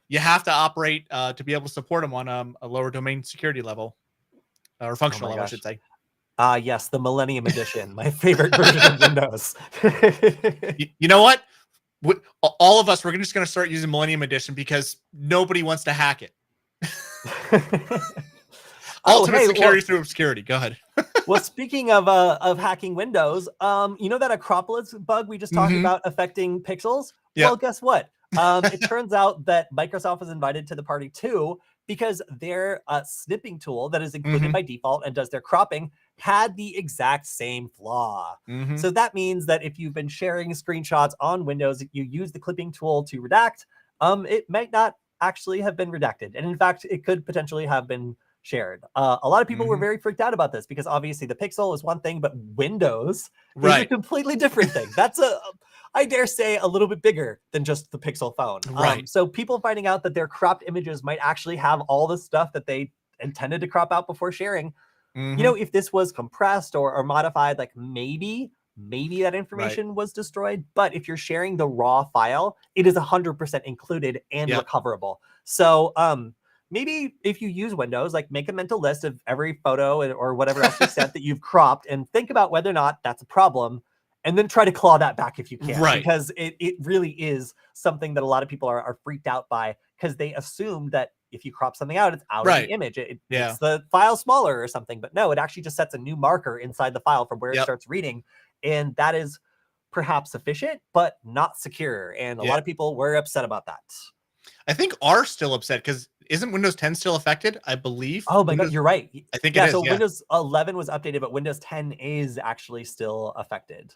you have to operate to be able to support them on a lower domain security level, or functional level, I should say. Yes, the Millennium Edition, my favorite version of Windows. You know what? All of us, we're just going to start using Millennium Edition because nobody wants to hack it. Ultimate security through obscurity. Go ahead. Well, speaking of hacking Windows, that Acropolis bug we just talked about affecting pixels? Yep. Well, guess what? It turns out that Microsoft was invited to the party too, because their snipping tool that is included by default and does their cropping had the exact same flaw. So that means that if you've been sharing screenshots on Windows, you use the clipping tool to redact, it might not actually have been redacted. And in fact, it could potentially have been shared. A lot of people were very freaked out about this, because obviously the Pixel is one thing, but Windows is a completely different thing. That's I dare say, a little bit bigger than just the Pixel phone. So people finding out that their cropped images might actually have all the stuff that they intended to crop out before sharing. If this was compressed or modified, like maybe that information was destroyed. But if you're sharing the raw file, it is 100% included and recoverable. So maybe if you use Windows, like make a mental list of every photo or whatever else you sent that you've cropped, and think about whether or not that's a problem, and then try to claw that back if you can, because it really is something that a lot of people are freaked out by, because they assume that if you crop something out, it's out of the image. It makes the file smaller or something. But no, it actually just sets a new marker inside the file from where it starts reading. And that is perhaps sufficient, but not secure. And a lot of people were upset about that. I think are still upset, because isn't Windows 10 still affected? I believe. Oh my God, you're right. I think it is. So Windows 11 was updated, but Windows 10 is actually still affected.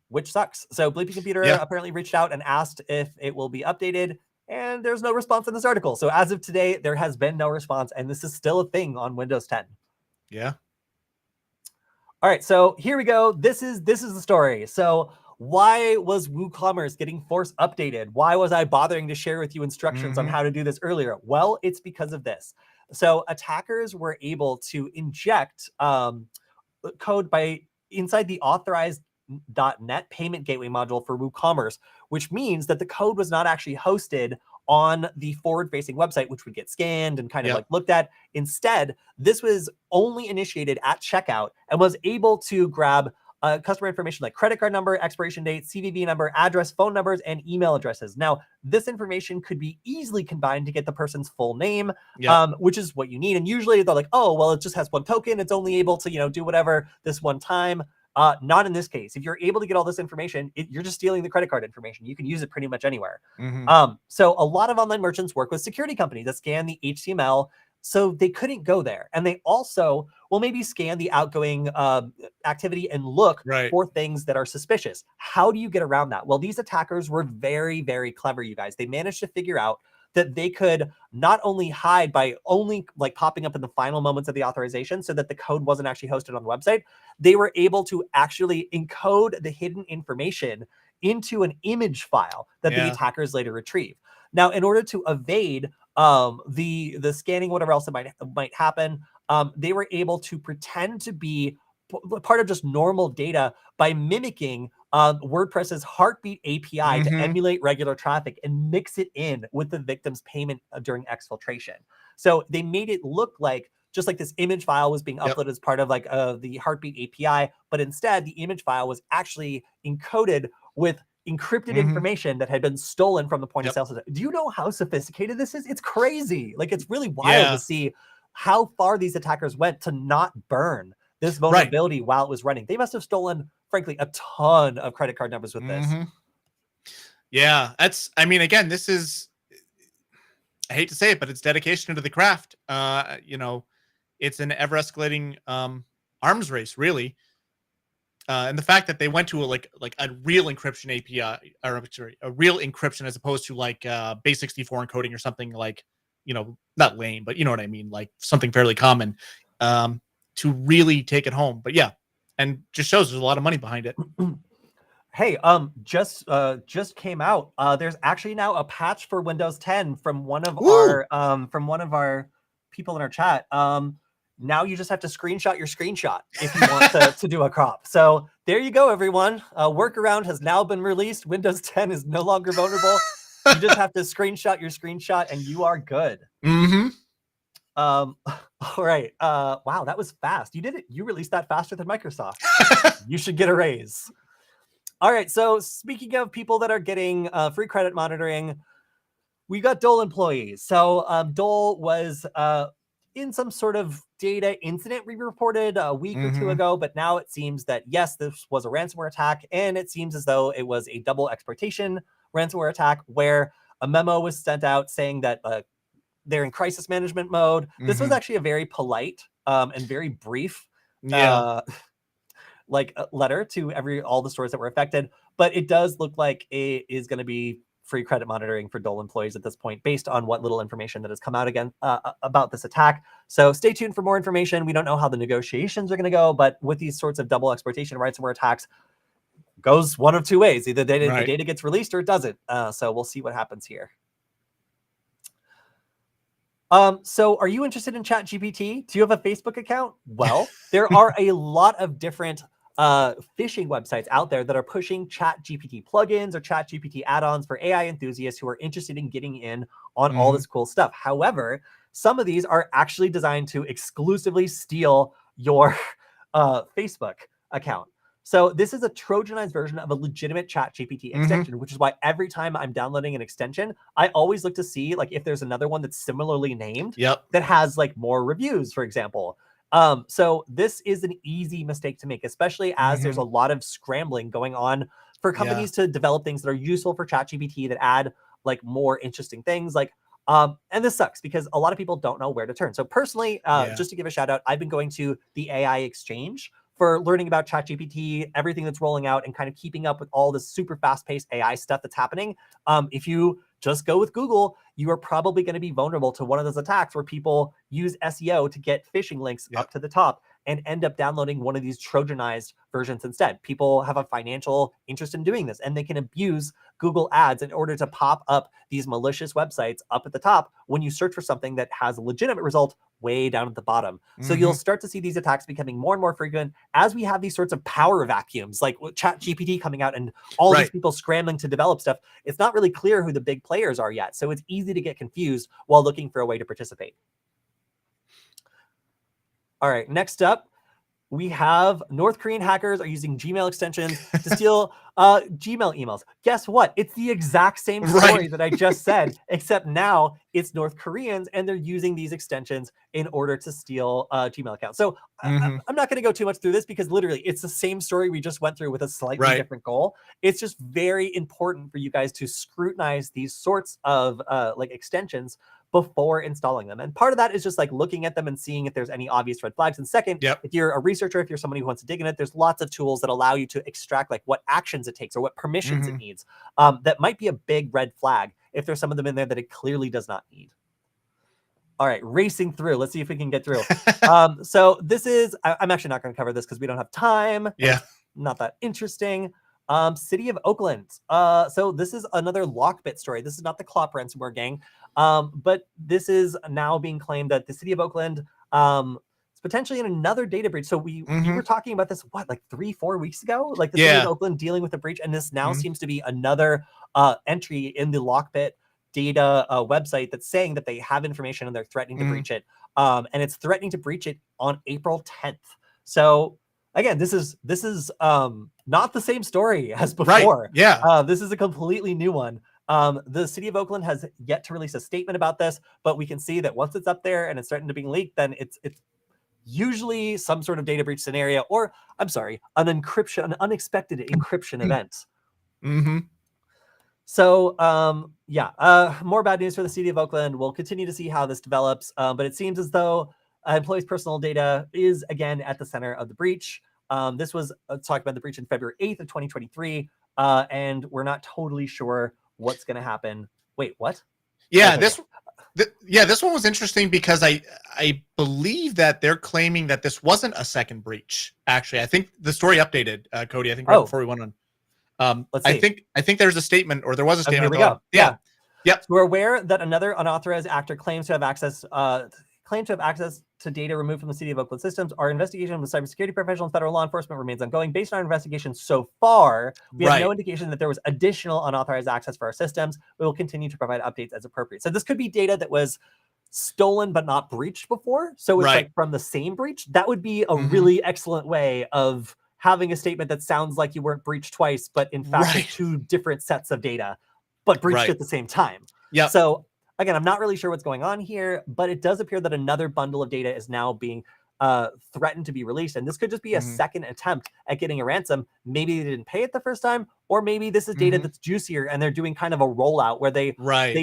Which sucks. So Bleepy Computer apparently reached out and asked if it will be updated, and there's no response in this article. So as of today, there has been no response, and this is still a thing on Windows 10. Yeah. All right, so here we go. This is the story. So why was WooCommerce getting force updated? Why was I bothering to share with you instructions on how to do this earlier? Well, it's because of this. So attackers were able to inject code inside the authorized.net payment gateway module for WooCommerce, which means that the code was not actually hosted on the forward-facing website, which would get scanned and kind of like looked at. Instead, this was only initiated at checkout and was able to grab customer information like credit card number, expiration date, CVV number, address, phone numbers, and email addresses. Now, this information could be easily combined to get the person's full name, which is what you need. And usually they're like, oh, well, it just has one token. It's only able to, do whatever this one time. Not in this case. If you're able to get all this information, you're just stealing the credit card information. You can use it pretty much anywhere. So a lot of online merchants work with security companies that scan the HTML, so they couldn't go there. And they also will maybe scan the outgoing activity and look for things that are suspicious. How do you get around that? Well, these attackers were very, very clever, you guys. They managed to figure out that they could not only hide by only like popping up in the final moments of the authorization so that the code wasn't actually hosted on the website, they were able to actually encode the hidden information into an image file that the attackers later retrieve. Now, in order to evade the scanning, whatever else it might happen, they were able to pretend to be part of just normal data by mimicking WordPress's Heartbeat API to emulate regular traffic and mix it in with the victim's payment during exfiltration. So they made it look like just like this image file was being uploaded as part of like the Heartbeat API, but instead the image file was actually encoded with encrypted information that had been stolen from the point of sale system. Do you know how sophisticated this is? It's crazy. Like, it's really wild to see how far these attackers went to not burn this vulnerability while it was running. They must have stolen, frankly, a ton of credit card numbers with this. Yeah, I mean, again, this is, I hate to say it, but it's dedication to the craft. It's an ever escalating arms race, really. And the fact that they went to a real encryption API, or sorry, a real encryption as opposed to like base64 encoding or something like, not lame, but you know what I mean, like something fairly common, to really take it home. But yeah, and just shows there's a lot of money behind it. Hey, just came out. There's actually now a patch for Windows 10 from one of our people in our chat. Now you just have to screenshot your screenshot if you want to do a crop. So there you go, everyone. Workaround has now been released. Windows 10 is no longer vulnerable. You just have to screenshot your screenshot and you are good. All right. Wow, that was fast. You did it. You released that faster than Microsoft. You should get a raise. All right. So speaking of people that are getting free credit monitoring, we got Dole employees. So Dole was in some sort of data incident we reported a week or two ago, but now it seems that, yes, this was a ransomware attack, and it seems as though it was a double exploitation ransomware attack where a memo was sent out saying that they're in crisis management mode. This was actually a very polite and very brief letter to all the stores that were affected, but it does look like it is going to be free credit monitoring for Dole employees at this point, based on what little information that has come out again about this attack. So stay tuned for more information. We don't know how the negotiations are going to go, but with these sorts of double exploitation ransomware attacks, goes one of two ways. Either the data gets released or it doesn't. So we'll see what happens here. So are you interested in ChatGPT? Do you have a Facebook account? Well, there are a lot of different phishing websites out there that are pushing ChatGPT plugins or ChatGPT add-ons for AI enthusiasts who are interested in getting in on all this cool stuff. However, some of these are actually designed to exclusively steal your Facebook account. So this is a Trojanized version of a legitimate ChatGPT extension, which is why every time I'm downloading an extension, I always look to see like if there's another one that's similarly named that has like more reviews, for example. So this is an easy mistake to make, especially as there's a lot of scrambling going on for companies to develop things that are useful for ChatGPT that add like more interesting things. Like, and this sucks because a lot of people don't know where to turn. So personally, just to give a shout out, I've been going to the AI Exchange for learning about ChatGPT, everything that's rolling out, and kind of keeping up with all this super fast-paced AI stuff that's happening. If you just go with Google, you are probably going to be vulnerable to one of those attacks where people use SEO to get phishing links up to the top and end up downloading one of these Trojanized versions instead. People have a financial interest in doing this, and they can abuse Google ads in order to pop up these malicious websites up at the top when you search for something that has a legitimate result way down at the bottom. So you'll start to see these attacks becoming more and more frequent as we have these sorts of power vacuums, like with ChatGPT coming out and all these people scrambling to develop stuff. It's not really clear who the big players are yet. So it's easy to get confused while looking for a way to participate. All right, next up, we have North Korean hackers are using Gmail extensions to steal Gmail emails. Guess what? It's the exact same story that I just said, except now it's North Koreans and they're using these extensions in order to steal Gmail accounts. So I'm not going to go too much through this because literally it's the same story we just went through with a slightly different goal. It's just very important for you guys to scrutinize these sorts of like extensions before installing them. And part of that is just like looking at them and seeing if there's any obvious red flags. And second, if you're a researcher, if you're somebody who wants to dig in it, there's lots of tools that allow you to extract like what actions it takes or what permissions it needs. That might be a big red flag if there's some of them in there that it clearly does not need. All right, racing through. Let's see if we can get through. So this is, I'm actually not going to cover this because we don't have time. Yeah. Not that interesting. City of Oakland. So this is another Lockbit story. This is not the Clop ransomware gang. But this is now being claimed that the City of Oakland is potentially in another data breach. So we were talking about this, what, like 3-4 weeks ago? Like the City of Oakland dealing with a breach. And this now seems to be another entry in the Lockbit data website that's saying that they have information and they're threatening to breach it. And it's threatening to breach it on April 10th. So again, this is not the same story as before. Right. Yeah. This is a completely new one. The City of Oakland has yet to release a statement about this, but we can see that once it's up there and it's starting to be leaked, then it's usually some sort of data breach scenario, or I'm sorry, an unexpected encryption event. So, more bad news for the City of Oakland. We'll continue to see how this develops, but it seems as though employees' personal data is again at the center of the breach. This was talked about the breach in February 8th of 2023, and we're not totally sure what's going to happen. Wait, what? Yeah, this one was interesting because I believe that they're claiming that this wasn't a second breach. Actually, I think the story updated, Kody. I think before we went on. Let's see. I think there's a statement, or there was a statement. Here we go. Yeah. Yep. So we're aware that another unauthorized actor claims to have access to data removed from the City of Oakland systems. Our investigation with cybersecurity professionals and federal law enforcement remains ongoing. Based on our investigation so far, we have no indication that there was additional unauthorized access for our systems. We will continue to provide updates as appropriate. So this could be data that was stolen but not breached before. So it's like from the same breach. That would be a really excellent way of having a statement that sounds like you weren't breached twice, but in fact, it's two different sets of data, but breached at the same time. Yeah. So again, I'm not really sure what's going on here, but it does appear that another bundle of data is now being threatened to be released. And this could just be a second attempt at getting a ransom. Maybe they didn't pay it the first time, or maybe this is data that's juicier and they're doing kind of a rollout where they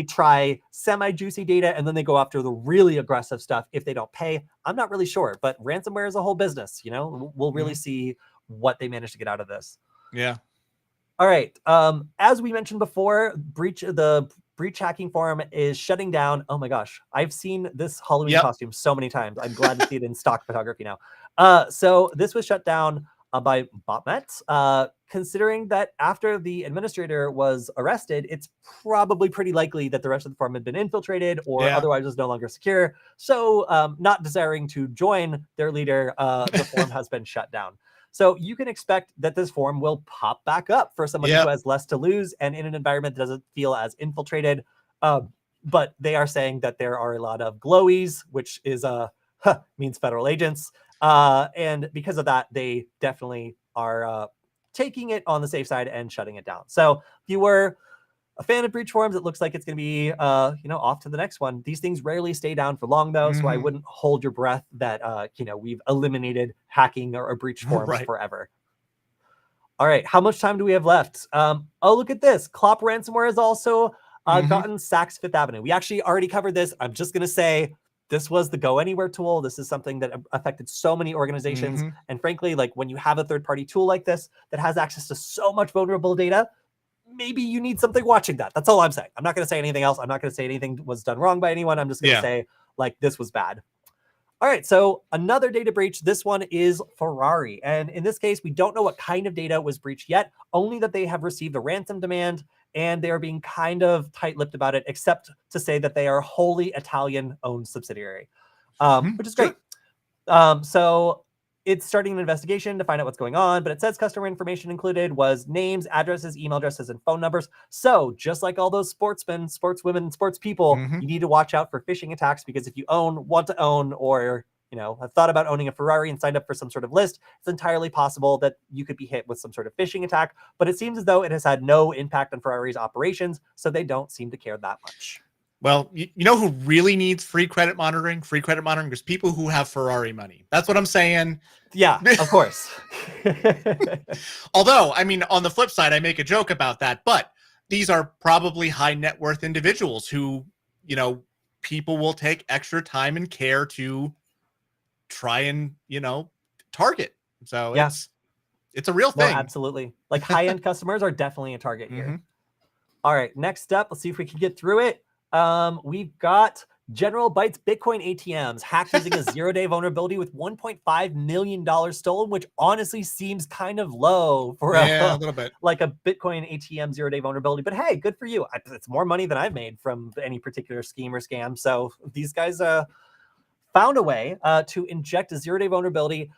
try semi-juicy data and then they go after the really aggressive stuff if they don't pay. I'm not really sure, but ransomware is a whole business. You know, we'll really see what they managed to get out of this. Yeah. All right. As we mentioned before, the breach hacking forum is shutting down. Oh my gosh, I've seen this Halloween costume so many times. I'm glad to see it in stock photography now. So this was shut down by botnets. Considering that after the administrator was arrested, it's probably pretty likely that the rest of the forum had been infiltrated or otherwise was no longer secure. So not desiring to join their leader, the forum has been shut down. So you can expect that this forum will pop back up for somebody who has less to lose and in an environment that doesn't feel as infiltrated. But they are saying that there are a lot of glowies, which is means federal agents. And because of that, they definitely are taking it on the safe side and shutting it down. So if you were a fan of breach forums, it looks like it's going to be, off to the next one. These things rarely stay down for long, though, so I wouldn't hold your breath that, we've eliminated hacking or breach forums forever. All right, how much time do we have left? Oh, look at this. Clop ransomware has also gotten Saks Fifth Avenue. We actually already covered this. I'm just going to say this was the Go Anywhere tool. This is something that affected so many organizations. And frankly, like when you have a third-party tool like this that has access to so much vulnerable data, maybe you need something watching that. That's all I'm saying. I'm not going to say anything else. I'm not going to say anything was done wrong by anyone. I'm just going to say, like, this was bad. All right, so another data breach. This one is Ferrari. And in this case, we don't know what kind of data was breached yet, only that they have received a ransom demand, and they are being kind of tight-lipped about it, except to say that they are wholly Italian-owned subsidiary, which is great. So it's starting an investigation to find out what's going on, but it says customer information included was names, addresses, email addresses, and phone numbers. So just like all those sportsmen, sportswomen, sports people, you need to watch out for phishing attacks, because if you want to own, or have thought about owning a Ferrari and signed up for some sort of list, it's entirely possible that you could be hit with some sort of phishing attack. But it seems as though it has had no impact on Ferrari's operations, so they don't seem to care that much. Well, you know who really needs free credit monitoring? Free credit monitoring is people who have Ferrari money. That's what I'm saying. Yeah, of course. Although, I mean, on the flip side, I make a joke about that, but these are probably high net worth individuals who, people will take extra time and care to try and, target. So yeah. it's a real No, thing. absolutely. Like high-end customers are definitely a target here. Mm-hmm. All right, next up, let's see if we can get through it. We've got General Bytes Bitcoin ATMs hacked using a zero-day vulnerability with $1.5 million stolen, which honestly seems kind of low for a little bit like a Bitcoin ATM zero-day vulnerability. But hey, good for you. It's more money than I've made from any particular scheme or scam. So these guys found a way to inject a zero-day vulnerability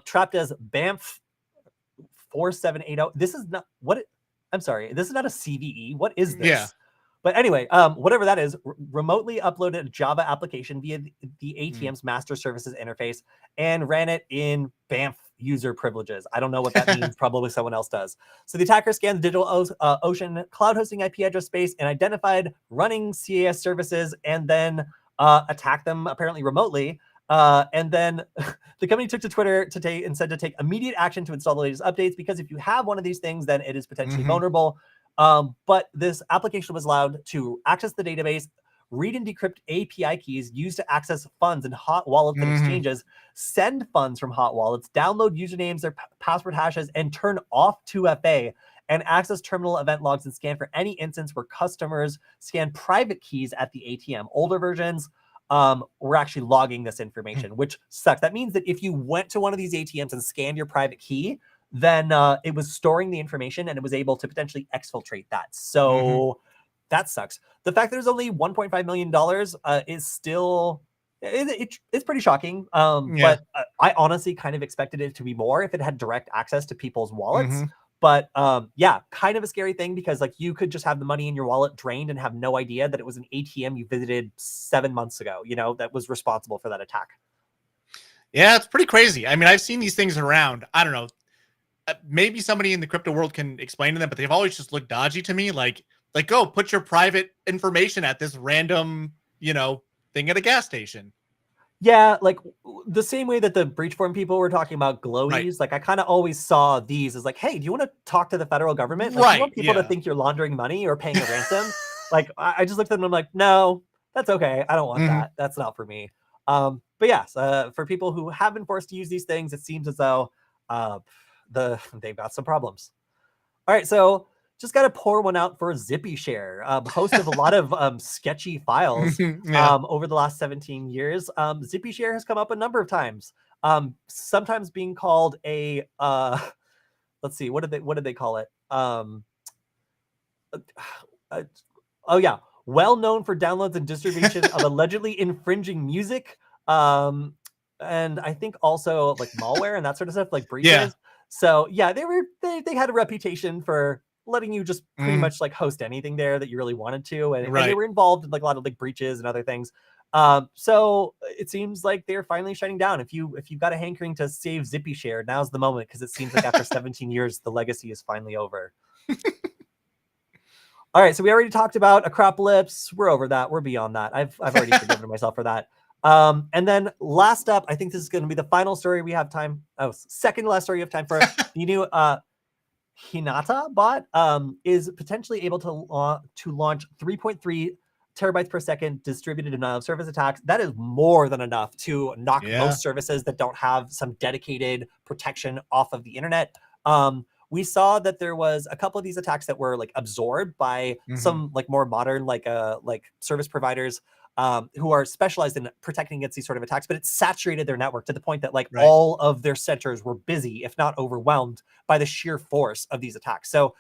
trapped as BAMF 4780. This is not what I'm sorry. This is not a CVE. What is this? Yeah. But anyway, whatever that is, remotely uploaded a Java application via the ATM's master services interface and ran it in BAMF user privileges. I don't know what that means. Probably someone else does. So the attacker scanned the DigitalOcean cloud hosting IP address space and identified running CAS services and then attacked them apparently remotely. And then the company took to Twitter and said to take immediate action to install the latest updates, because if you have one of these things, then it is potentially vulnerable. But this application was allowed to access the database, read and decrypt API keys used to access funds in hot wallets and exchanges, send funds from hot wallets, download usernames, their password hashes, and turn off 2FA, and access terminal event logs and scan for any instance where customers scan private keys at the ATM. Older versions we're actually logging this information, which sucks. That means that if you went to one of these ATMs and scanned your private key, then it was storing the information and it was able to potentially exfiltrate that. So that sucks. The fact that there's only $1.5 million is still, it's pretty shocking. But I honestly kind of expected it to be more if it had direct access to people's wallets. But yeah, kind of a scary thing, because like you could just have the money in your wallet drained and have no idea that it was an ATM you visited 7 months ago, that was responsible for that attack. Yeah, it's pretty crazy. I mean, I've seen these things around. I don't know. Maybe somebody in the crypto world can explain to them, but they've always just looked dodgy to me. Like, go put your private information at this random, thing at a gas station. Yeah, like the same way that the breach form people were talking about glowies, Right. like I kind of always saw these as like, hey, do you want to talk to the federal government? Like, you want people to think you're laundering money or paying a ransom? Like, I just looked at them and I'm like, no, that's okay. I don't want that. That's not for me. But yes, for people who have been forced to use these things, it seems as though they've got some problems. All right, so just got to pour one out for ZippyShare, host of a lot of sketchy files over the last 17 years. ZippyShare has come up a number of times, sometimes being called a, let's see, what did they call it? Oh yeah, well known for downloads and distribution of allegedly infringing music, and I think also like malware and that sort of stuff, like breaches. Yeah. So yeah, they had a reputation for letting you just pretty much like host anything there that you really wanted to, and they were involved in like a lot of like breaches and other things. So it seems like they're finally shutting down. If you've got a hankering to save ZippyShare, now's the moment, because it seems like after 17 years, the legacy is finally over. All right, so we already talked about Acropolis. We're over that. We're beyond that. I've already forgiven myself for that. And then last up, I think this is going to be the final story we have time. Oh, second to last story you have time for. The new Hinata bot is potentially able to launch 3.3 terabytes per second distributed denial of service attacks. That is more than enough to knock most services that don't have some dedicated protection off of the internet. We saw that there was a couple of these attacks that were like absorbed by some like more modern like service providers who are specialized in protecting against these sort of attacks, but it saturated their network to the point that like all of their centers were busy, if not overwhelmed, by the sheer force of these attacks. So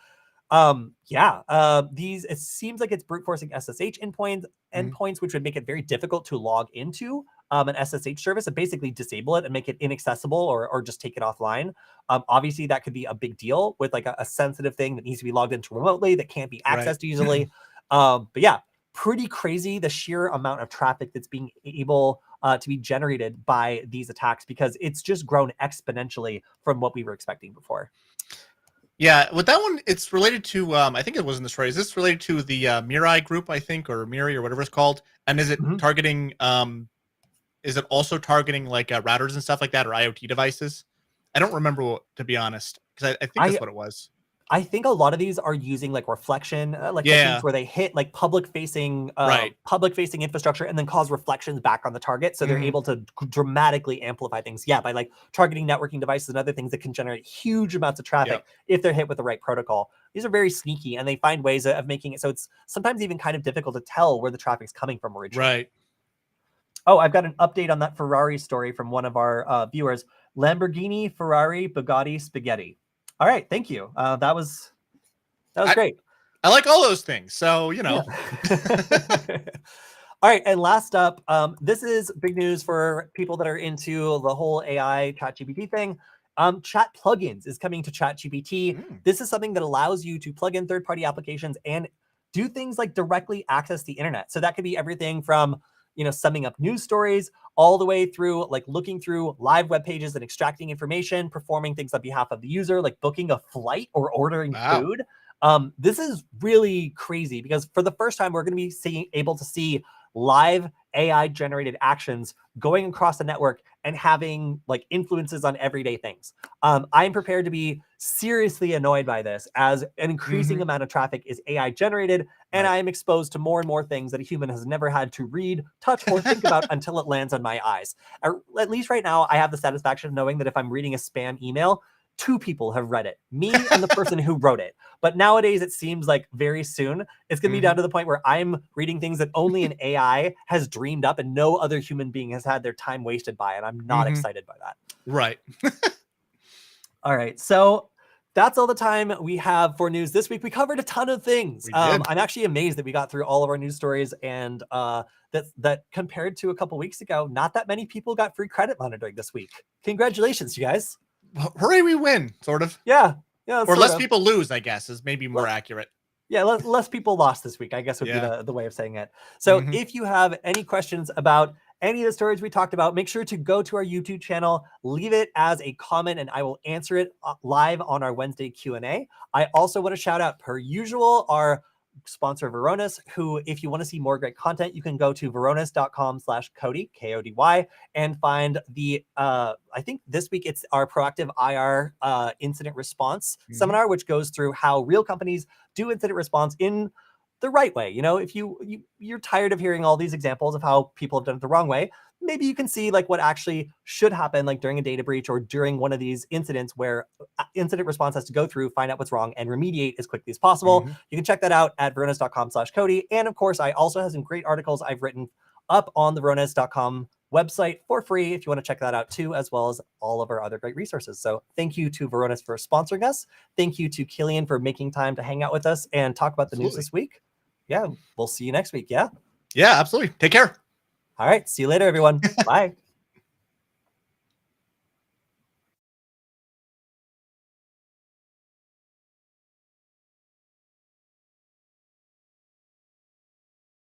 it seems like it's brute forcing SSH endpoints, which would make it very difficult to log into an SSH service and basically disable it and make it inaccessible or just take it offline. Obviously, that could be a big deal with like a sensitive thing that needs to be logged into remotely that can't be accessed easily. But yeah, pretty crazy the sheer amount of traffic that's being able to be generated by these attacks, because it's just grown exponentially from what we were expecting before. Yeah, with that one, it's related to, I think it was in the story. Is this related to the Mirai group, I think, or Miri or whatever it's called? And is it targeting, is it also targeting like routers and stuff like that, or IoT devices? I don't remember, to be honest, because I think that's what it was. I think a lot of these are using like reflection, techniques where they hit like public facing infrastructure and then cause reflections back on the target. So they're able to dramatically amplify things. Yeah, by like targeting networking devices and other things that can generate huge amounts of traffic if they're hit with the right protocol. These are very sneaky, and they find ways of making it so it's sometimes even kind of difficult to tell where the traffic's coming from originally. Right. Oh, I've got an update on that Ferrari story from one of our viewers. Lamborghini, Ferrari, Bugatti, spaghetti. All right, thank you. That was great. I like all those things, so you know. Yeah. All right, and last up, this is big news for people that are into the whole AI ChatGPT thing. Chat plugins is coming to ChatGPT. This is something that allows you to plug in third-party applications and do things like directly access the internet. So that could be everything from summing up news stories all the way through like looking through live web pages and extracting information, performing things on behalf of the user, like booking a flight or ordering food. This is really crazy, because for the first time, we're going to be able to see live AI generated actions going across the network and having like influences on everyday things. I'm prepared to be seriously annoyed by this, as an increasing amount of traffic is AI generated, and I am exposed to more and more things that a human has never had to read, touch, or think about until it lands on my eyes. At least right now, I have the satisfaction of knowing that if I'm reading a spam email, 2 people have read it, me and the person who wrote it. But nowadays, it seems like very soon, it's going to be down to the point where I'm reading things that only an AI has dreamed up and no other human being has had their time wasted by, and I'm not excited by that. Right. All right, so that's all the time we have for news this week. We covered a ton of things. I'm actually amazed that we got through all of our news stories, and that compared to a couple weeks ago, not that many people got free credit monitoring this week. Congratulations, you guys. Hooray, we win, sort of. Yeah. Or less people lose, I guess, is maybe more accurate. Yeah, less people lost this week, I guess would be the way of saying it. So if you have any questions about any of the stories we talked about, make sure to go to our YouTube channel, leave it as a comment, and I will answer it live on our Wednesday Q&A. I also want to shout out, per usual, our sponsor Varonis, who, if you want to see more great content, you can go to varonis.com/Kody, Kody, and find the, I think this week it's our proactive IR incident response seminar, which goes through how real companies do incident response in the right way. If you're tired of hearing all these examples of how people have done it the wrong way, maybe you can see like what actually should happen, like during a data breach or during one of these incidents where incident response has to go through, find out what's wrong, and remediate as quickly as possible. You can check that out at varonis.com/Kody. And of course, I also have some great articles I've written up on the varonis.com website for free if you want to check that out too, as well as all of our other great resources. So thank you to Varonis for sponsoring us. Thank you to Killian for making time to hang out with us and talk about the news this week. Yeah, we'll see you next week. Yeah, absolutely. Take care. All right. See you later, everyone. Bye.